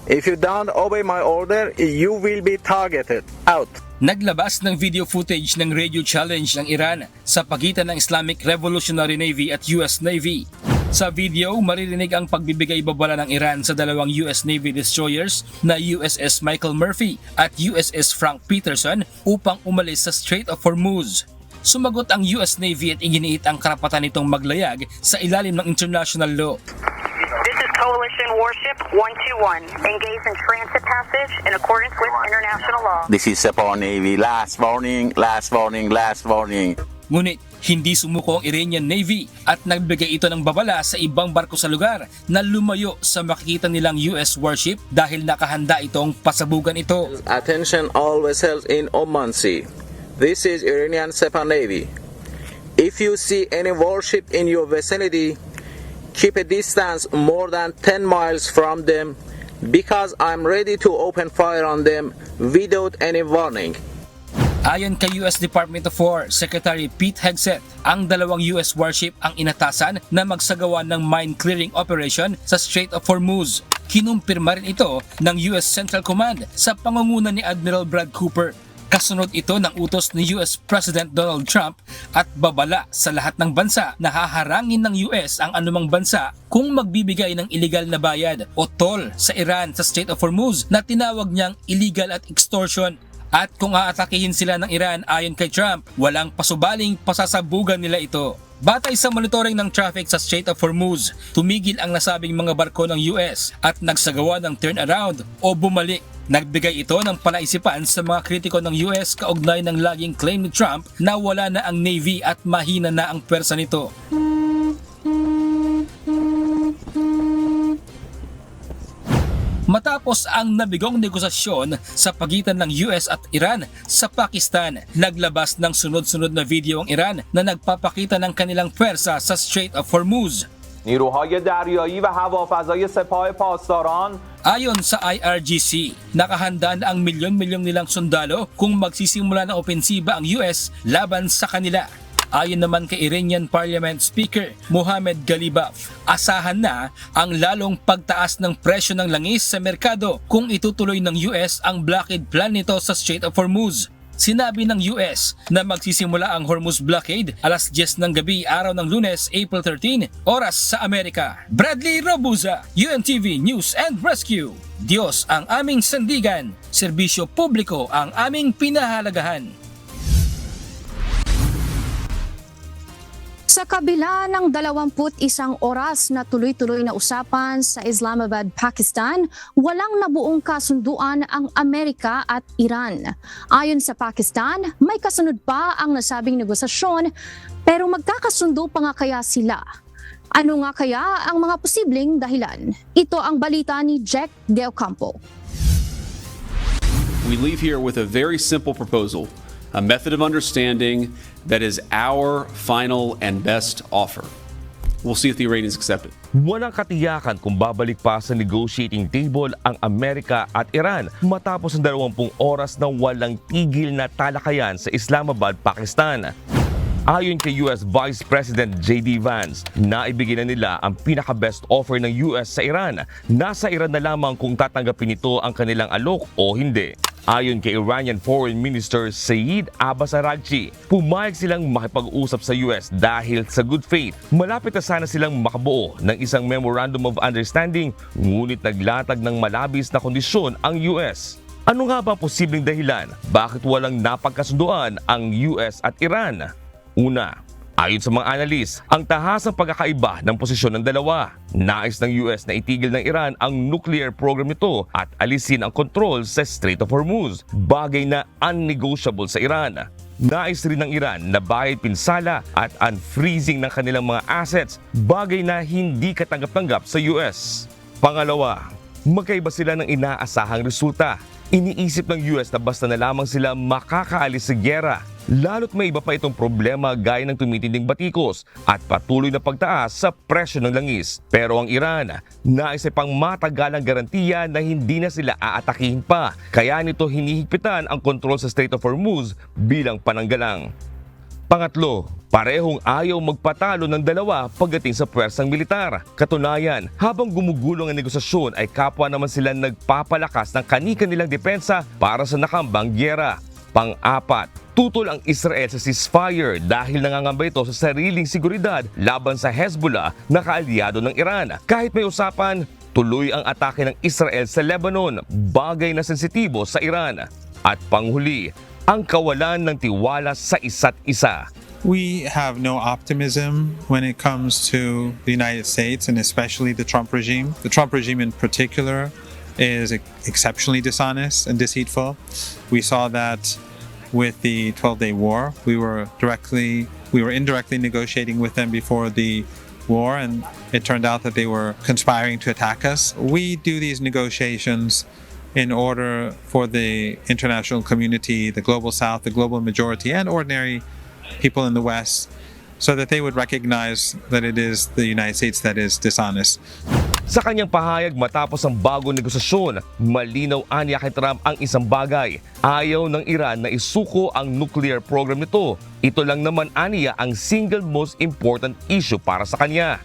If you don't obey my order, you will be targeted. Out. Naglabas ng video footage ng radio challenge ng Iran sa pagitan ng Islamic Revolutionary Navy at US Navy. Sa video, maririnig ang pagbibigay babala ng Iran sa dalawang US Navy destroyers na USS Michael Murphy at USS Frank Peterson upang umalis sa Strait of Hormuz. Sumagot ang US Navy at iginiit ang karapatan nitong maglayag sa ilalim ng international law. This is Coalition Warship 121, engaged in transit passage in accordance with international law. This is Sepang Navy. Last warning, last warning, last warning. Ngunit hindi sumuko ang Iranian Navy at nagbigay ito ng babala sa ibang barko sa lugar na lumayo sa makikita nilang US warship dahil nakahanda itong pasabugan ito. Attention all vessels in Oman Sea. This is Iranian Sepang Navy. If you see any warship in your vicinity, keep a distance more than 10 miles from them because I'm ready to open fire on them without any warning. Ayon kay US Department of War Secretary Pete Hegseth, ang dalawang US warship ang inatasan na magsagawa ng mine clearing operation sa Strait of Hormuz. Kinumpirma rin ito ng US Central Command sa pangunguna ni Admiral Brad Cooper. Kasunod ito ng utos ni US President Donald Trump at babala sa lahat ng bansa na haharangin ng US ang anumang bansa kung magbibigay ng illegal na bayad o toll sa Iran sa Strait of Hormuz na tinawag niyang illegal at extortion. At kung aatakihin sila ng Iran ayon kay Trump, walang pasubaling pasasabugan nila ito. Batay sa monitoring ng traffic sa Strait of Hormuz, tumigil ang nasabing mga barko ng US at nagsagawa ng turnaround o bumalik. Nagbigay ito ng palaisipan sa mga kritiko ng US kaugnay ng laging claim ni Trump na wala na ang Navy at mahina na ang pwersa nito. Matapos ang nabigong negosasyon sa pagitan ng US at Iran sa Pakistan, naglabas ng sunod-sunod na video ang Iran na nagpapakita ng kanilang pwersa sa Strait of Hormuz. نیروهای دریایی و هوافضای سپاه پاسداران. Ayon sa IRGC, nakahanda na ang milyon-milyong nilang sundalo kung magsisimula ng opensiba ang US laban sa kanila. Ayon naman kay Iranian Parliament Speaker Mohammad Ghalibaf, asahan na ang lalong pagtaas ng presyo ng langis sa merkado kung itutuloy ng US ang blockade plan nito sa Strait of Hormuz. Sinabi ng US na magsisimula ang Hormuz blockade alas 10 ng gabi araw ng Lunes, April 13, oras sa Amerika. Bradley Robuza, UNTV News and Rescue. Diyos ang aming sandigan, serbisyo publiko ang aming pinahalagahan. Sa kabila ng 21 oras na tuloy-tuloy na usapan sa Islamabad, Pakistan, walang nabuong kasunduan ang Amerika at Iran. Ayon sa Pakistan, may kasunod pa ang nasabing negosasyon pero magkakasundo pa nga kaya sila. Ano nga kaya ang mga posibleng dahilan? Ito ang balita ni Jack Del Campo. We leave here with a very simple proposal. A method of understanding that is our final and best offer. We'll see if the Iranians accept it. Walang katiyakan kung babalik pa sa negotiating table ang Amerika at Iran matapos ang 20 oras na walang tigil na talakayan sa Islamabad, Pakistan. Ayon kay US Vice President J.D. Vance, naibigay na nila ang pinaka-best offer ng US sa Iran. Nasa Iran na lamang kung tatanggapin nito ang kanilang alok o hindi. Ayon kay Iranian Foreign Minister Saeed Abbas Araghchi, pumayag silang makipag-usap sa US dahil sa good faith. Malapit na sana silang makabuo ng isang Memorandum of Understanding, ngunit naglatag ng malabis na kondisyon ang US. Ano nga ba ang posibleng dahilan bakit walang napagkasunduan ang US at Iran? Una, ayon sa mga analis, ang tahasang pagkakaiba ng posisyon ng dalawa. Nais ng US na itigil ng Iran ang nuclear program nito at alisin ang kontrol sa Strait of Hormuz, bagay na unnegotiable sa Iran. Nais rin ng Iran na bayad pinsala at unfreezing ng kanilang mga assets, bagay na hindi katanggap-tanggap sa US. Pangalawa, magkaiba sila ng inaasahang resulta. Iniisip ng US na basta na lamang sila makakaalis sa gyera. Lalo't may iba pa itong problema gaya ng tumitinding batikos at patuloy na pagtaas sa presyo ng langis. Pero ang Iran, nais ay pang matagalang garantiya na hindi na sila aatakihin pa. Kaya nito hinihigpitan ang kontrol sa Strait of Hormuz bilang pananggalang. Pangatlo, parehong ayaw magpatalo ng dalawa pagdating sa pwersang militar. Katunayan, habang gumugulong ang negosasyon ay kapwa naman sila nagpapalakas ng kani-kanilang depensa para sa nakambang gyera. Pang-apat, tutol ang Israel sa ceasefire dahil nangangamba ito sa sariling seguridad laban sa Hezbollah na kaalyado ng Iran. Kahit may usapan, tuloy ang atake ng Israel sa Lebanon, bagay na sensitibo sa Iran. At panghuli, ang kawalan ng tiwala sa isa't isa. We have no optimism when it comes to the United States and especially the Trump regime. The Trump regime in particular is exceptionally dishonest and deceitful. We saw that with the 12-day war. We were indirectly negotiating with them before the war, and it turned out that they were conspiring to attack us. We do these negotiations in order for the international community, the global South, the global majority, and ordinary people in the West, so that they would recognize that it is the United States that is dishonest. Sa kanyang pahayag matapos ang bagong negosasyon, malinaw aniya kay Trump ang isang bagay. Ayaw ng Iran na isuko ang nuclear program nito. Ito lang naman aniya ang single most important issue para sa kanya.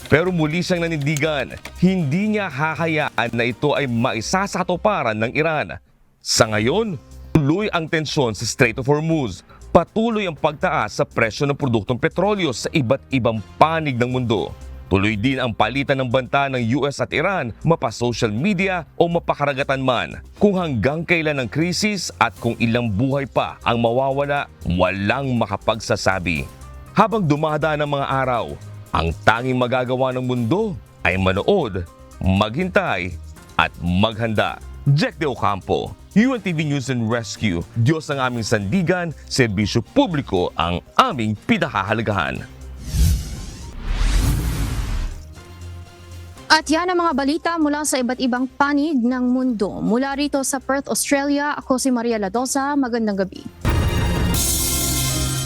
Pero muli siyang nanindigan, hindi niya hahayaan na ito ay maisasatuparan ng Iran. Sa ngayon, tuloy ang tensyon sa Strait of Hormuz. Patuloy ang pagtaas sa presyo ng produktong petrolyo sa iba't ibang panig ng mundo. Tuloy din ang palitan ng banta ng US at Iran, mapa-social media o mapakaragatan man. Kung hanggang kailan ang krisis at kung ilang buhay pa ang mawawala, walang makapagsasabi. Habang dumadaan ang mga araw, ang tanging magagawa ng mundo ay manood, maghintay at maghanda. Jack De Ocampo, UNTV News and Rescue. Diyos ang aming sandigan, serbisyo publiko ang aming pinahahalagahan. At yan ang mga balita mula sa iba't ibang panig ng mundo. Mula rito sa Perth, Australia, ako si Maria Ladosa. Magandang gabi.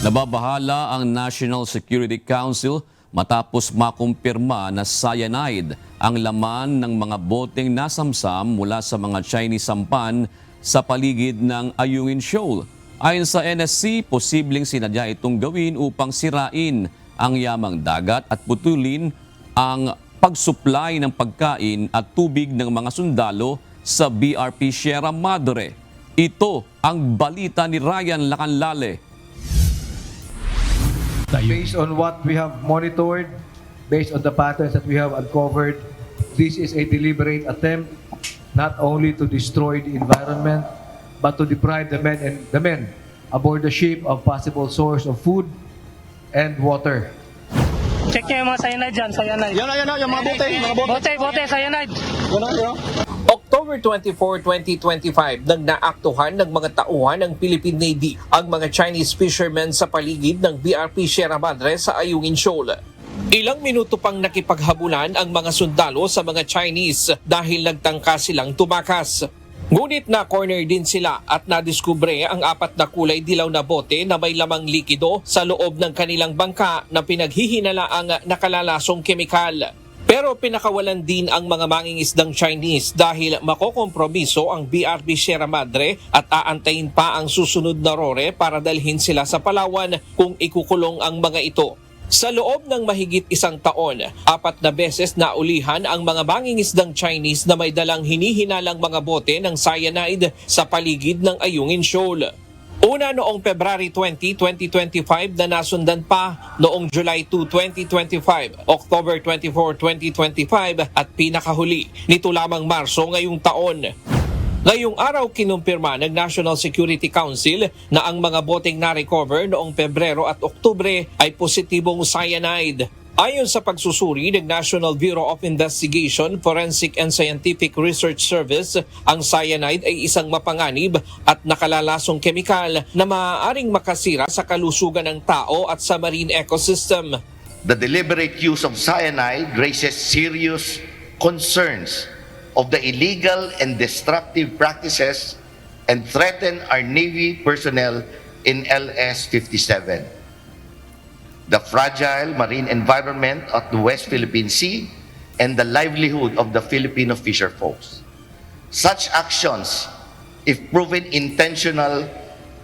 Nababahala ang National Security Council matapos makumpirma na cyanide ang laman ng mga boteng nasamsam mula sa mga Chinese sampan sa paligid ng Ayungin Shoal. Ayon sa NSC, posibleng sinadya itong gawin upang sirain ang yamang dagat at putulin ang pag-supply ng pagkain at tubig ng mga sundalo sa BRP Sierra Madre. Ito ang balita ni Ryan Lacanlale. Based on what we have monitored, based on the patterns that we have uncovered, this is a deliberate attempt not only to destroy the environment, but to deprive the men aboard the ship of possible source of food and water. Check nyo yung mga cyanide dyan, cyanide. Yan, yung mga bote. Bote, cyanide. October 24, 2025, nang naaktuhan ng mga tauhan ng Philippine Navy ang mga Chinese fishermen sa paligid ng BRP Sierra Madre sa Ayungin Shoal. Ilang minuto pang nakipaghabulan ang mga sundalo sa mga Chinese dahil nagtangka silang tumakas. Ngunit na-corner din sila at nadiskubre ang 4 na kulay dilaw na bote na may lamang likido sa loob ng kanilang bangka na pinaghihinala ang nakalalasong kemikal. Pero pinakawalan din ang mga mangingisdang Chinese dahil makokompromiso ang BRP Sierra Madre at aantayin pa ang susunod na RORE para dalhin sila sa Palawan kung ikukulong ang mga ito. Sa loob ng mahigit isang taon, 4 na beses naulihan ang mga mangingisdang Chinese na may dalang hinihinalang mga bote ng cyanide sa paligid ng Ayungin Shoal. Una noong February 20, 2025 na nasundan pa noong July 2, 2025, October 24, 2025 at pinakahuli nito lamang Marso ngayong taon. Ngayong araw kinumpirma ng National Security Council na ang mga boteng na-recover noong Pebrero at Oktubre ay positibong cyanide. Ayon sa pagsusuri ng National Bureau of Investigation, Forensic and Scientific Research Service, ang cyanide ay isang mapanganib at nakalalasong kemikal na maaaring makasira sa kalusugan ng tao at sa marine ecosystem. The deliberate use of cyanide raises serious concerns of the illegal and destructive practices and threaten our Navy personnel in LS-57. The fragile marine environment of the West Philippine Sea, and the livelihood of the Filipino fisher folks. Such actions, if proven intentional,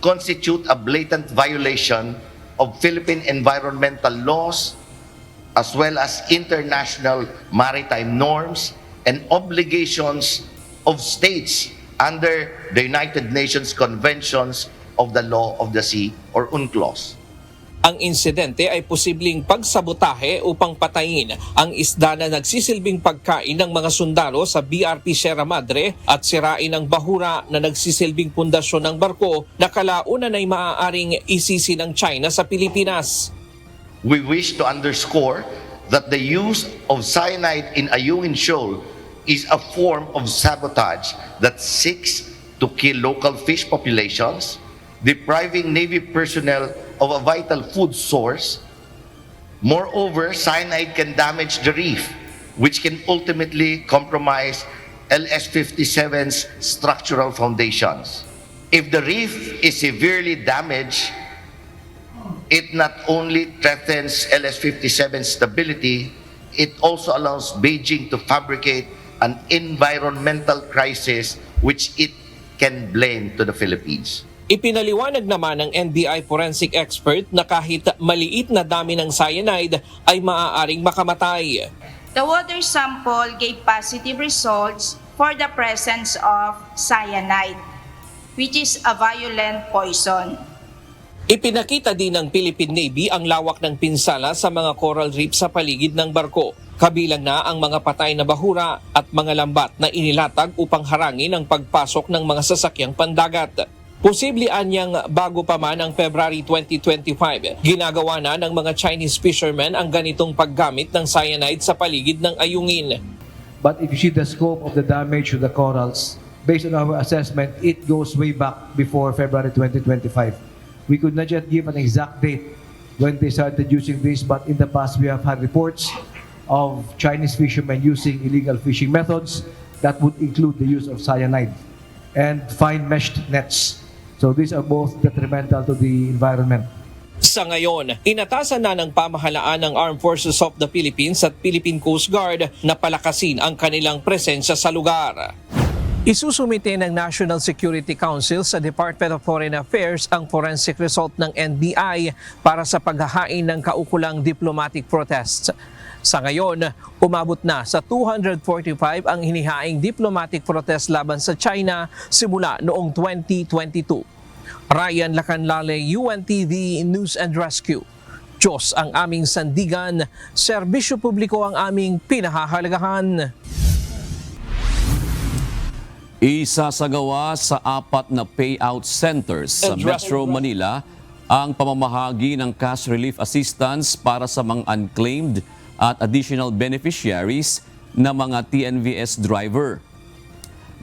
constitute a blatant violation of Philippine environmental laws as well as international maritime norms and obligations of states under the United Nations Conventions of the Law of the Sea or UNCLOS. Ang insidente ay posibleng pagsabotahe upang patayin ang isda na nagsisilbing pagkain ng mga sundalo sa BRP Sierra Madre at sirain ang bahura na nagsisilbing pundasyon ng barko na kalaunan ay maaaring isisi ng China sa Pilipinas. We wish to underscore that the use of cyanide in Ayungin Shoal is a form of sabotage that seeks to kill local fish populations, depriving Navy personnel of a vital food source. Moreover, cyanide can damage the reef, which can ultimately compromise LS-57's structural foundations. If the reef is severely damaged, it not only threatens LS-57's stability, it also allows Beijing to fabricate an environmental crisis which it can blame to the Philippines. Ipinaliwanag naman ng NBI forensic expert na kahit maliit na dami ng cyanide ay maaaring makamatay. The water sample gave positive results for the presence of cyanide, which is a violent poison. Ipinakita din ng Philippine Navy ang lawak ng pinsala sa mga coral reef sa paligid ng barko. Kabilang na ang mga patay na bahura at mga lambat na inilatag upang harangin ang pagpasok ng mga sasakyang pandagat. Posible anyang bago pa man ang February 2025, ginagawa na ng mga Chinese fishermen ang ganitong paggamit ng cyanide sa paligid ng Ayungin. But if you see the scope of the damage to the corals, based on our assessment, it goes way back before February 2025. We could not yet give an exact date when they started using this, but in the past we have had reports of Chinese fishermen using illegal fishing methods that would include the use of cyanide and fine meshed nets. So these are both detrimental to the environment. Sa ngayon, inatasan na ng pamahalaan ng Armed Forces of the Philippines at Philippine Coast Guard na palakasin ang kanilang presensya sa lugar. Isusumite ng National Security Council sa Department of Foreign Affairs ang forensic result ng NBI para sa paghahain ng kaukulang diplomatic protests. Sa ngayon, umabot na sa 245 ang hinihaing diplomatic protest laban sa China simula noong 2022. Ryan Lacanlale, UNTV News and Rescue. Diyos ang aming sandigan, serbisyo publiko ang aming pinahahalagahan. Isasagawa sa 4 na payout centers sa Metro Manila ang pamamahagi ng cash relief assistance para sa mga unclaimed at additional beneficiaries na mga TNVS driver.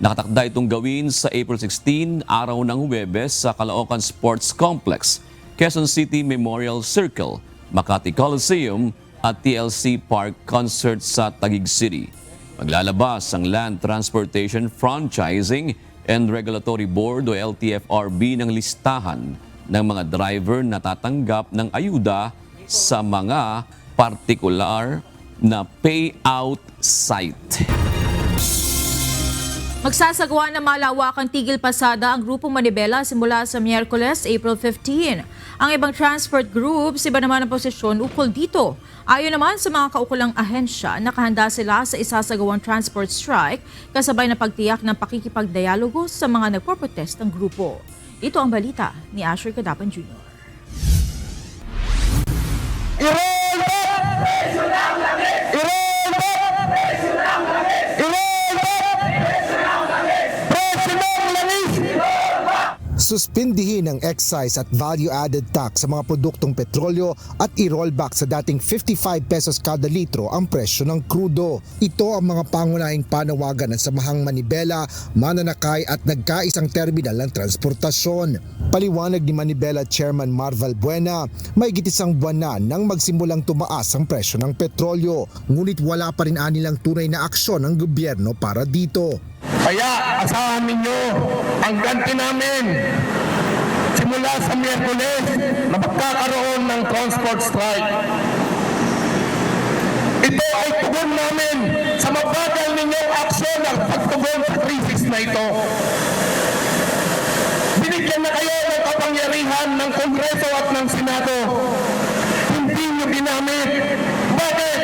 Nakatakda itong gawin sa April 16, araw ng Huwebes sa Caloocan Sports Complex, Quezon City Memorial Circle, Makati Coliseum at TLC Park Concert sa Taguig City. Maglalabas ang Land Transportation Franchising and Regulatory Board o LTFRB ng listahan ng mga driver na tatanggap ng ayuda sa mga partikular na payout site. Magsasagawa ng malawakang tigil pasada ang Grupong Manibela simula sa Miyerkules, April 15. Ang ibang transport groups, iba naman ang posisyon ukol dito. Ayon naman sa mga kaukulang ahensya, nakahanda sila sa isasagawang transport strike kasabay na pagtiyak ng pakikipagdialogo sa mga nagpoprotestang grupo. Ito ang balita ni Asher Cadapan Jr. Suspindihin ang excise at value-added tax sa mga produktong petrolyo at i-rollback sa dating 55 pesos kada litro ang presyo ng krudo. Ito ang mga pangunahing panawagan ng Samahang Manibela, Mananakay at nagkaisang terminal ng transportasyon. Paliwanag ni Manibela Chairman Marval Buena, may isang buwan na nang magsimulang tumaas ang presyo ng petrolyo, ngunit wala pa rin anilang tunay na aksyon ng gobyerno para dito. Kaya asahan ninyo ang ganti namin simula sa Miyerkules na magkakaroon ng transport strike. Ito ay tugon namin sa mabagal ninyong aksyon at pagtugon sa krisis na ito. Binigyan na kayo ng kapangyarihan ng Kongreso at ng Senado. Hindi nyo ginamit. Bakit?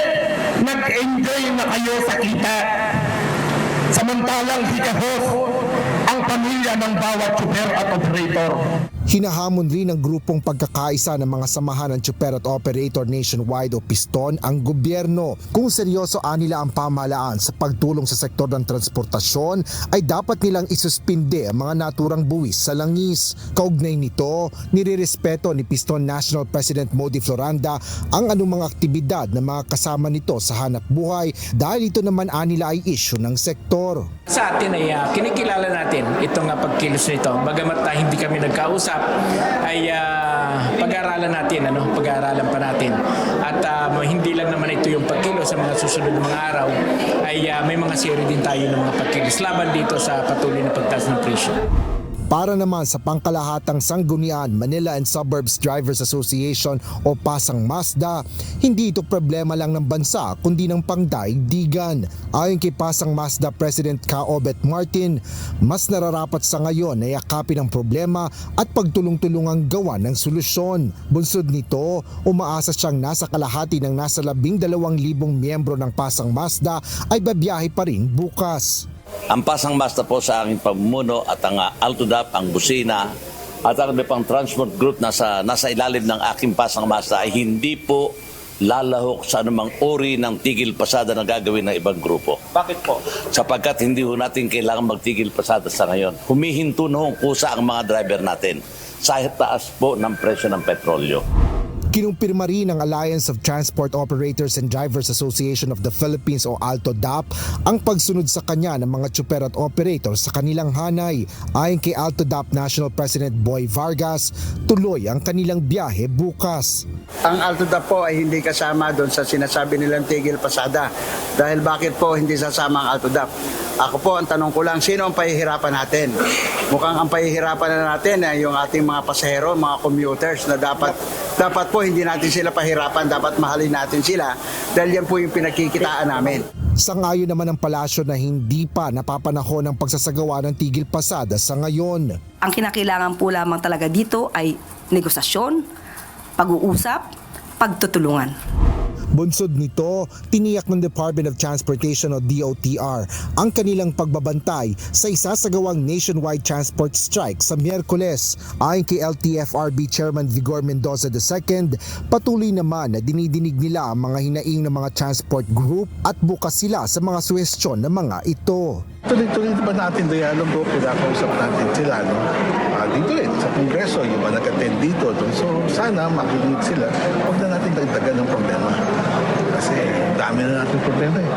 Nag-enjoy na kayo sa kita. Samantalang higahos ang pamilya ng bawat tsuper at operator. Hinahamon rin ng grupong pagkakaisa ng mga samahan ng tsuper at operator nationwide o PISTON ang gobyerno. Kung seryoso nila ang pamahalaan sa pagtulong sa sektor ng transportasyon, ay dapat nilang isuspinde ang mga naturang buwis sa langis. Kaugnay nito, nirerespeto ni PISTON National President Modi Floranda ang anumang aktibidad ng mga kasama nito sa hanap buhay dahil ito naman nila ay issue ng sektor. Sa atin ay kinikilala natin itong pagkilos nito. Bagamat hindi kami nagkausap, ay pag-aaralan natin, pag-aaralan pa natin. At hindi lang naman ito yung pagkilos sa mga susunod na mga araw, ay may mga series din tayo ng mga pagkilos laban dito sa patuloy na pagtaas ng presyo. Para naman sa pangkalahatang sanggunian, Manila and Suburbs Drivers Association o Pasang Mazda, hindi ito problema lang ng bansa kundi ng pangdaigdigan. Ayon kay Pasang Mazda President Ka Obet Martin, mas nararapat sa ngayon na yakapin ang problema at pagtulong-tulungang gawa ng solusyon. Bunsod nito, umaasa siyang nasa kalahati ng nasa 12,000 miyembro ng Pasang Mazda ay babiyahe pa rin bukas. Ang Pasang Mazda po sa aking pamumuno at ang Altodap, ang Busina at ang pang transport group nasa ilalim ng aking Pasang Mazda ay hindi po lalahok sa anumang uri ng tigil pasada na gagawin ng ibang grupo. Bakit po? Sapagkat hindi ho natin kailangan magtigil pasada sa ngayon. Humihinto na kusa ang mga driver natin sa taas po ng presyo ng petrolyo. Kinumpirma rin ng Alliance of Transport Operators and Drivers Association of the Philippines o ALTODAP ang pagsunod sa kanya ng mga tsuper at operator sa kanilang hanay. Ayon kay ALTODAP National President Boy Vargas, tuloy ang kanilang biyahe bukas. Ang ALTODAP po ay hindi kasama doon sa sinasabi nilang tigil pasada. Dahil bakit po hindi sasama ang ALTODAP? Ako po, ang tanong ko lang, sino ang pahihirapan natin? Mukhang ang pahihirapan na natin ay yung ating mga pasahero, mga commuters na dapat po hindi natin sila pahirapan, dapat mahalin natin sila dahil yan po yung pinagkikitaan namin. Sangayon naman ang palasyo na hindi pa napapanahon ang pagsasagawa ng tigil pasada sa ngayon. Ang kinakailangan po lamang talaga dito ay negosasyon, pag-uusap, pagtutulungan. Bunsod nito, tiniyak ng Department of Transportation o DOTR ang kanilang pagbabantay sa isasagawang nationwide transport strike sa Miyerkules. Ayon kay LTFRB Chairman Vigor Mendoza II, patuloy naman na dinidinig nila ang mga hinaing ng mga transport group at bukas sila sa mga suhestyon ng mga ito. Tuloy-tuloy ba natin dialogo, pinakausap natin sila, no? Dito rin, sa Kongreso, yung mga nag-attend dito. So, sana makinig sila. Huwag na natin dagdagan ng problema. Kasi dami na natin problema eh.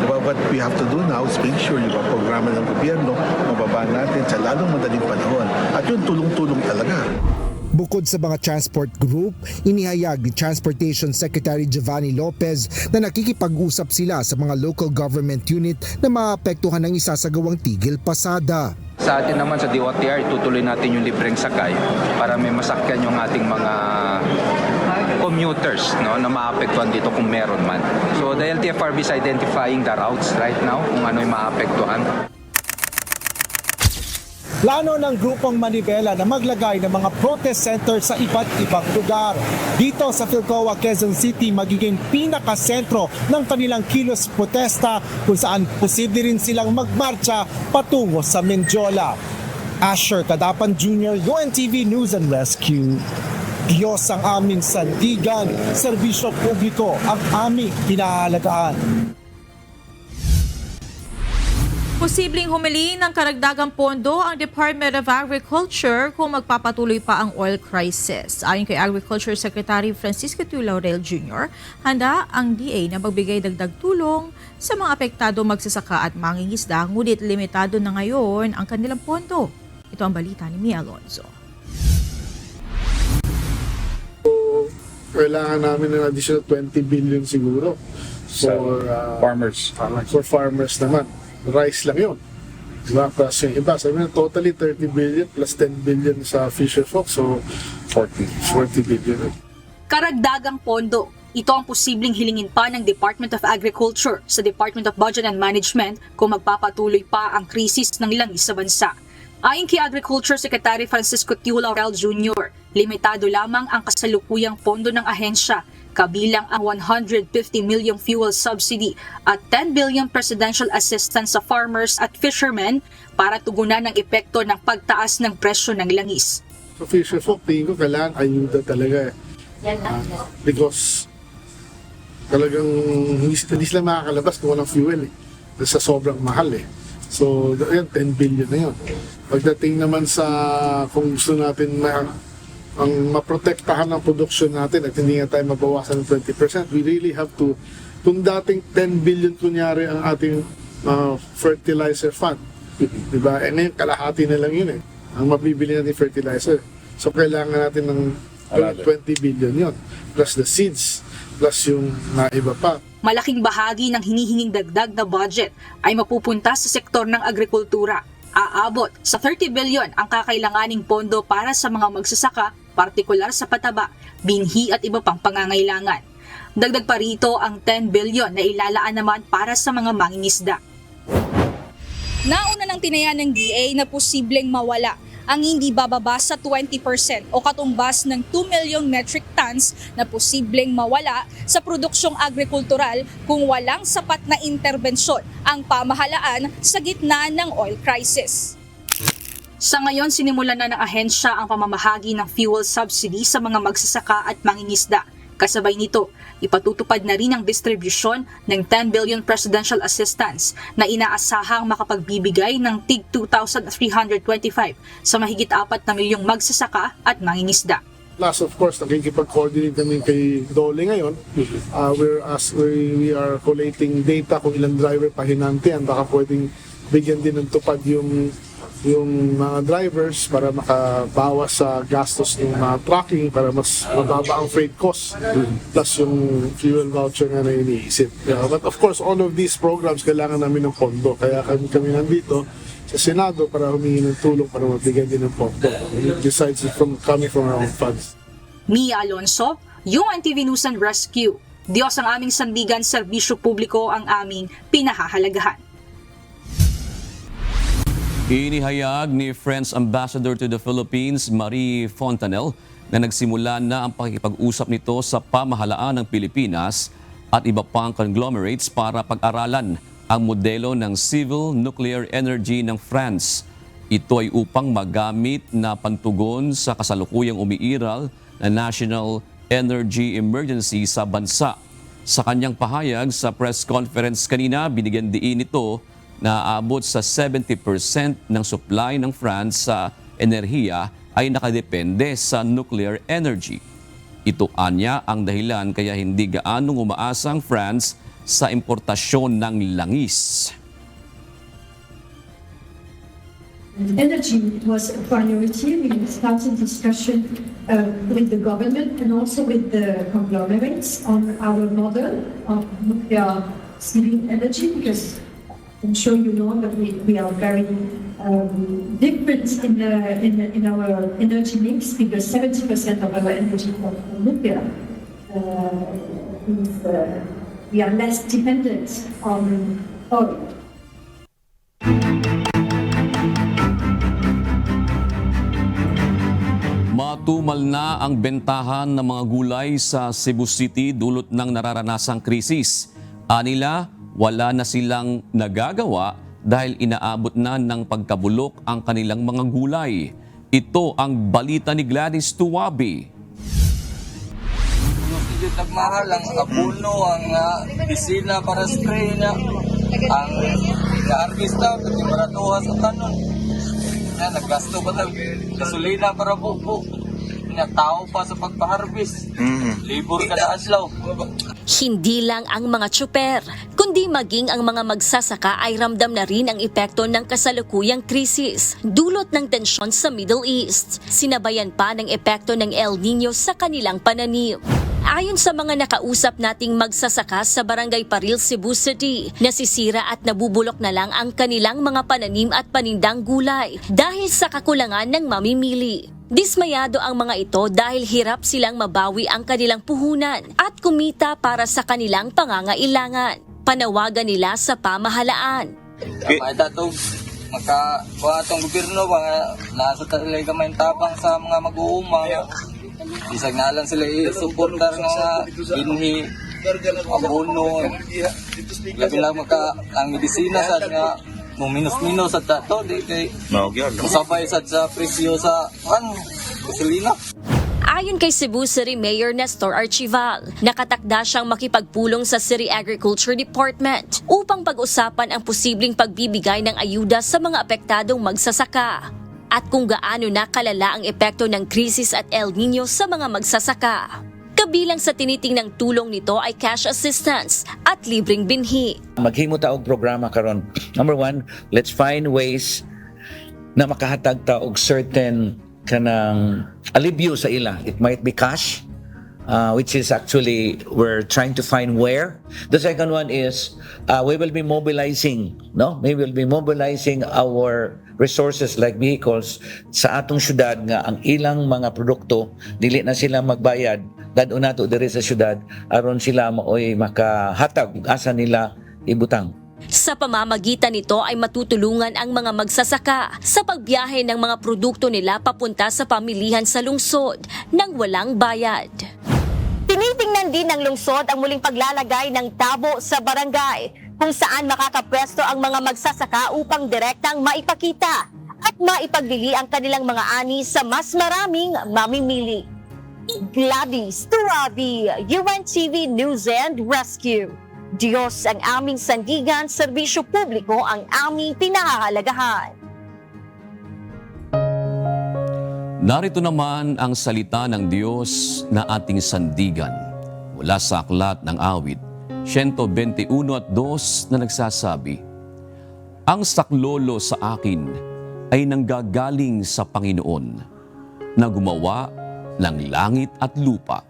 Diba, what we have to do now is make sure yung mga programa ng gobyerno, mababa natin sa lalong madaling panahon. At yung tulong-tulong talaga. Bukod sa mga transport group, inihayag ni Transportation Secretary Giovanni Lopez na nakikipag-usap sila sa mga local government unit na maapektuhan ng isasagawang tigil pasada. Sa atin naman sa DOTR, itutuloy natin yung libreng sakay para may masakyan yung ating mga commuters na maapektuhan dito kung meron man. So the LTFRB is identifying the routes right now kung ano yung maapektuhan. Plano ng grupong Manibela na maglagay ng mga protest center sa iba't ibang lugar. Dito sa Philcoa, Quezon City, magiging pinakasentro ng kanilang kilos protesta kung saan posible rin silang magmarcha patungo sa Mendiola. Asher Cadapan Jr., UNTV News and Rescue. Diyos ang aming sandigan, serbisyo publiko ang aming pinahalagaan. Posibleng humili ng karagdagang pondo ang Department of Agriculture kung magpapatuloy pa ang oil crisis. Ayon kay Agriculture Secretary Francisco T. Laurel Jr., handa ang DA na magbigay dagdag tulong sa mga apektado magsasaka at mangingisda, ngunit limitado na ngayon ang kanilang pondo. Ito ang balita ni Mia Alonzo. Kailangan namin ng additional 20 billion siguro for farmers. For farmers naman. Rice lang yun. Diba? Plus yung iba, sabi na totally 30 billion plus 10 billion sa fisher folk, so 40 billion. Karagdagang pondo. Ito ang posibleng hilingin pa ng Department of Agriculture sa Department of Budget and Management kung magpapatuloy pa ang krisis ng langis sa bansa. Ayon kay Agriculture Secretary Francisco T. Laurel Jr., limitado lamang ang kasalukuyang pondo ng ahensya, kabilang ang 150 million fuel subsidy at 10 billion presidential assistance sa farmers at fishermen para tugunan ang epekto ng pagtaas ng presyo ng langis. So fisher folk, tingin ko kailangan ayuda talaga because talagang hindi sila makakalabas kung walang fuel sa sobrang mahal So yan, 10 billion na yun. Pagdating naman sa kung gusto natin ang maprotektahan ng production natin at hindi nga tayo mabawasan ng 20%, we really have to, kung dating 10 billion kunyari ang ating fertilizer fund, diba? Ngayon, kalahati na lang yun ang mabibili natin fertilizer. So, kailangan natin ng 20 billion yun, plus the seeds, plus yung naiba pa. Malaking bahagi ng hinihinging dagdag na budget ay mapupunta sa sektor ng agrikultura. Aabot sa 30 billion ang kakailanganing pondo para sa mga magsasaka, partikular sa pataba, binhi at iba pang pangangailangan. Dagdag pa rito ang 10 billion na ilalaan naman para sa mga mangingisda. Nauna ng tinayan ng DA na posibleng mawala ang hindi bababa sa 20% o katumbas ng 2 million metric tons na posibleng mawala sa produksyong agrikultural kung walang sapat na interbensyon ang pamahalaan sa gitna ng oil crisis. Sa ngayon, sinimulan na ng ahensya ang pamamahagi ng fuel subsidy sa mga magsasaka at mangingisda. Kasabay nito, ipatutupad na rin ang distribusyon ng 10 billion presidential assistance na inaasahang makapagbibigay ng tig 2,325 sa mahigit 4 na milyong magsasaka at mangingisda. Plus, of course, nakikipag-coordinate kami kay Dole ngayon. We are collating data kung ilang driver pahinantian. Baka pwedeng bigyan din ng tupad yung mga drivers para makabawas sa gastos ng mga trucking para mas mababa ang freight cost plus yung fuel voucher nga na iniisip. But of course, all of these programs kailangan namin ng pondo. Kaya kami nandito sa Senado para humingi ng tulong para mabigyan din ng pondo. Besides coming from our own funds. Mia Alonzo, UNTV News and Rescue. Diyos ang aming sandigan, serbisyo publiko ang aming pinahahalagahan. Inihayag ni French Ambassador to the Philippines, Marie Fontanel, na nagsimula na ang pakikipag-usap nito sa pamahalaan ng Pilipinas at iba pang conglomerates para pag-aralan ang modelo ng civil nuclear energy ng France. Ito ay upang magamit na pantugon sa kasalukuyang umiiral na national energy emergency sa bansa. Sa kanyang pahayag sa press conference kanina, binigyan diin ito na aabot sa 70% ng supply ng France sa enerhiya ay nakadepende sa nuclear energy. Ito anya ang dahilan kaya hindi gaanong umaasa ang France sa importasyon ng langis. Energy was a priority. We started discussion with the government and also with the conglomerates on our model of nuclear civil energy because I'm sure you know that we are very different in our energy mix because 70% of our energy comes from nuclear. we are less dependent on oil. Matumal na ang bentahan ng mga gulay sa Cebu City dulot ng nararanasang krisis. Anila, wala na silang nagagawa dahil inaabot na ng pagkabulok ang kanilang mga gulay. Ito ang balita ni Gladys Tuwabi. Hindi nagmahal ang abono, ang bisina para spray na, ang na-harvesta, pati maratuha sa tanon. Yan, naggasto ba tayo? Gasolina para buko. Tao pa sa pagpa-harvest. Libur ka na aslaw. Hindi lang ang mga tsuper, kundi maging ang mga magsasaka ay ramdam na rin ang epekto ng kasalukuyang krisis, dulot ng tensyon sa Middle East. Sinabayan pa ng epekto ng El Nino sa kanilang pananim. Ayon sa mga nakausap nating magsasaka sa Barangay Paril, Cebu City, nasisira at nabubulok na lang ang kanilang mga pananim at panindang gulay dahil sa kakulangan ng mamimili. Dismayado ang mga ito dahil hirap silang mabawi ang kanilang puhunan at kumita para sa kanilang pangangailangan. Panawagan nila sa pamahalaan. Kapag itong makakuha itong gobyerno, nasa talaga may tabang sa mga mag-uumang. Isag na lang sila i-supportar ng mga binhi, abono. Labi lang ang medisina sa nga minus-minus at ito. Masabay sa presyo sa gasolina. Ayon kay Cebu City Mayor Nestor Archival, nakatakda siyang makipagpulong sa City Agriculture Department upang pag-usapan ang posibleng pagbibigay ng ayuda sa mga apektadong magsasaka at kung gaano na kalala ang epekto ng krisis at El Nino sa mga magsasaka. Kabilang sa tinitingnang tulong nito ay cash assistance at libreng binhi. Maghimo ta og programa karon. Number 1, let's find ways na makahatag ta og certain kanang alibyo sa ila. It might be cash, which is actually we're trying to find where. The second one is we will be mobilizing, we will be mobilizing our resources like vehicles sa atong syudad nga ang ilang mga produkto dili na sila magbayad dadto nato diri sa syudad aron sila maoy makahatag asa nila ibutang. Sa pamamagitan nito ay matutulungan ang mga magsasaka sa pagbiyahe ng mga produkto nila papunta sa pamilihan sa lungsod nang walang bayad. Tinitingnan din ng lungsod ang muling paglalagay ng tabo sa barangay kung saan makakapwesto ang mga magsasaka upang direktang maipakita at maipagbili ang kanilang mga ani sa mas maraming mamimili. Gladys Tuwabi, UNTV News and Rescue. Diyos ang aming sandigan, serbisyo publiko ang aming pinahahalagahan. Narito naman ang salita ng Diyos na ating sandigan mula sa aklat ng awit 121:2 na nagsasabi, "Ang saklolo sa akin ay nanggagaling sa Panginoon na gumawa ng langit at lupa."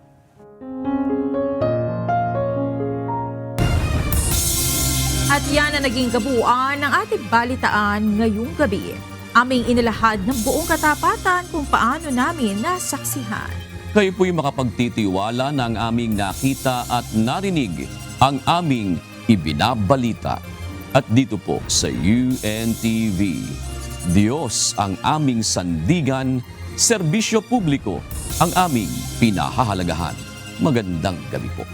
At yan ang naging kabuuan ng ating balitaan ngayong gabi. Aming inilahad ng buong katapatan kung paano namin nasaksihan. Kayo po'y makapagtitiwala na ang aming nakita at narinig, ang aming ibinabalita. At dito po sa UNTV, Diyos ang aming sandigan, serbisyo publiko ang aming pinahahalagahan. Magandang gabi po.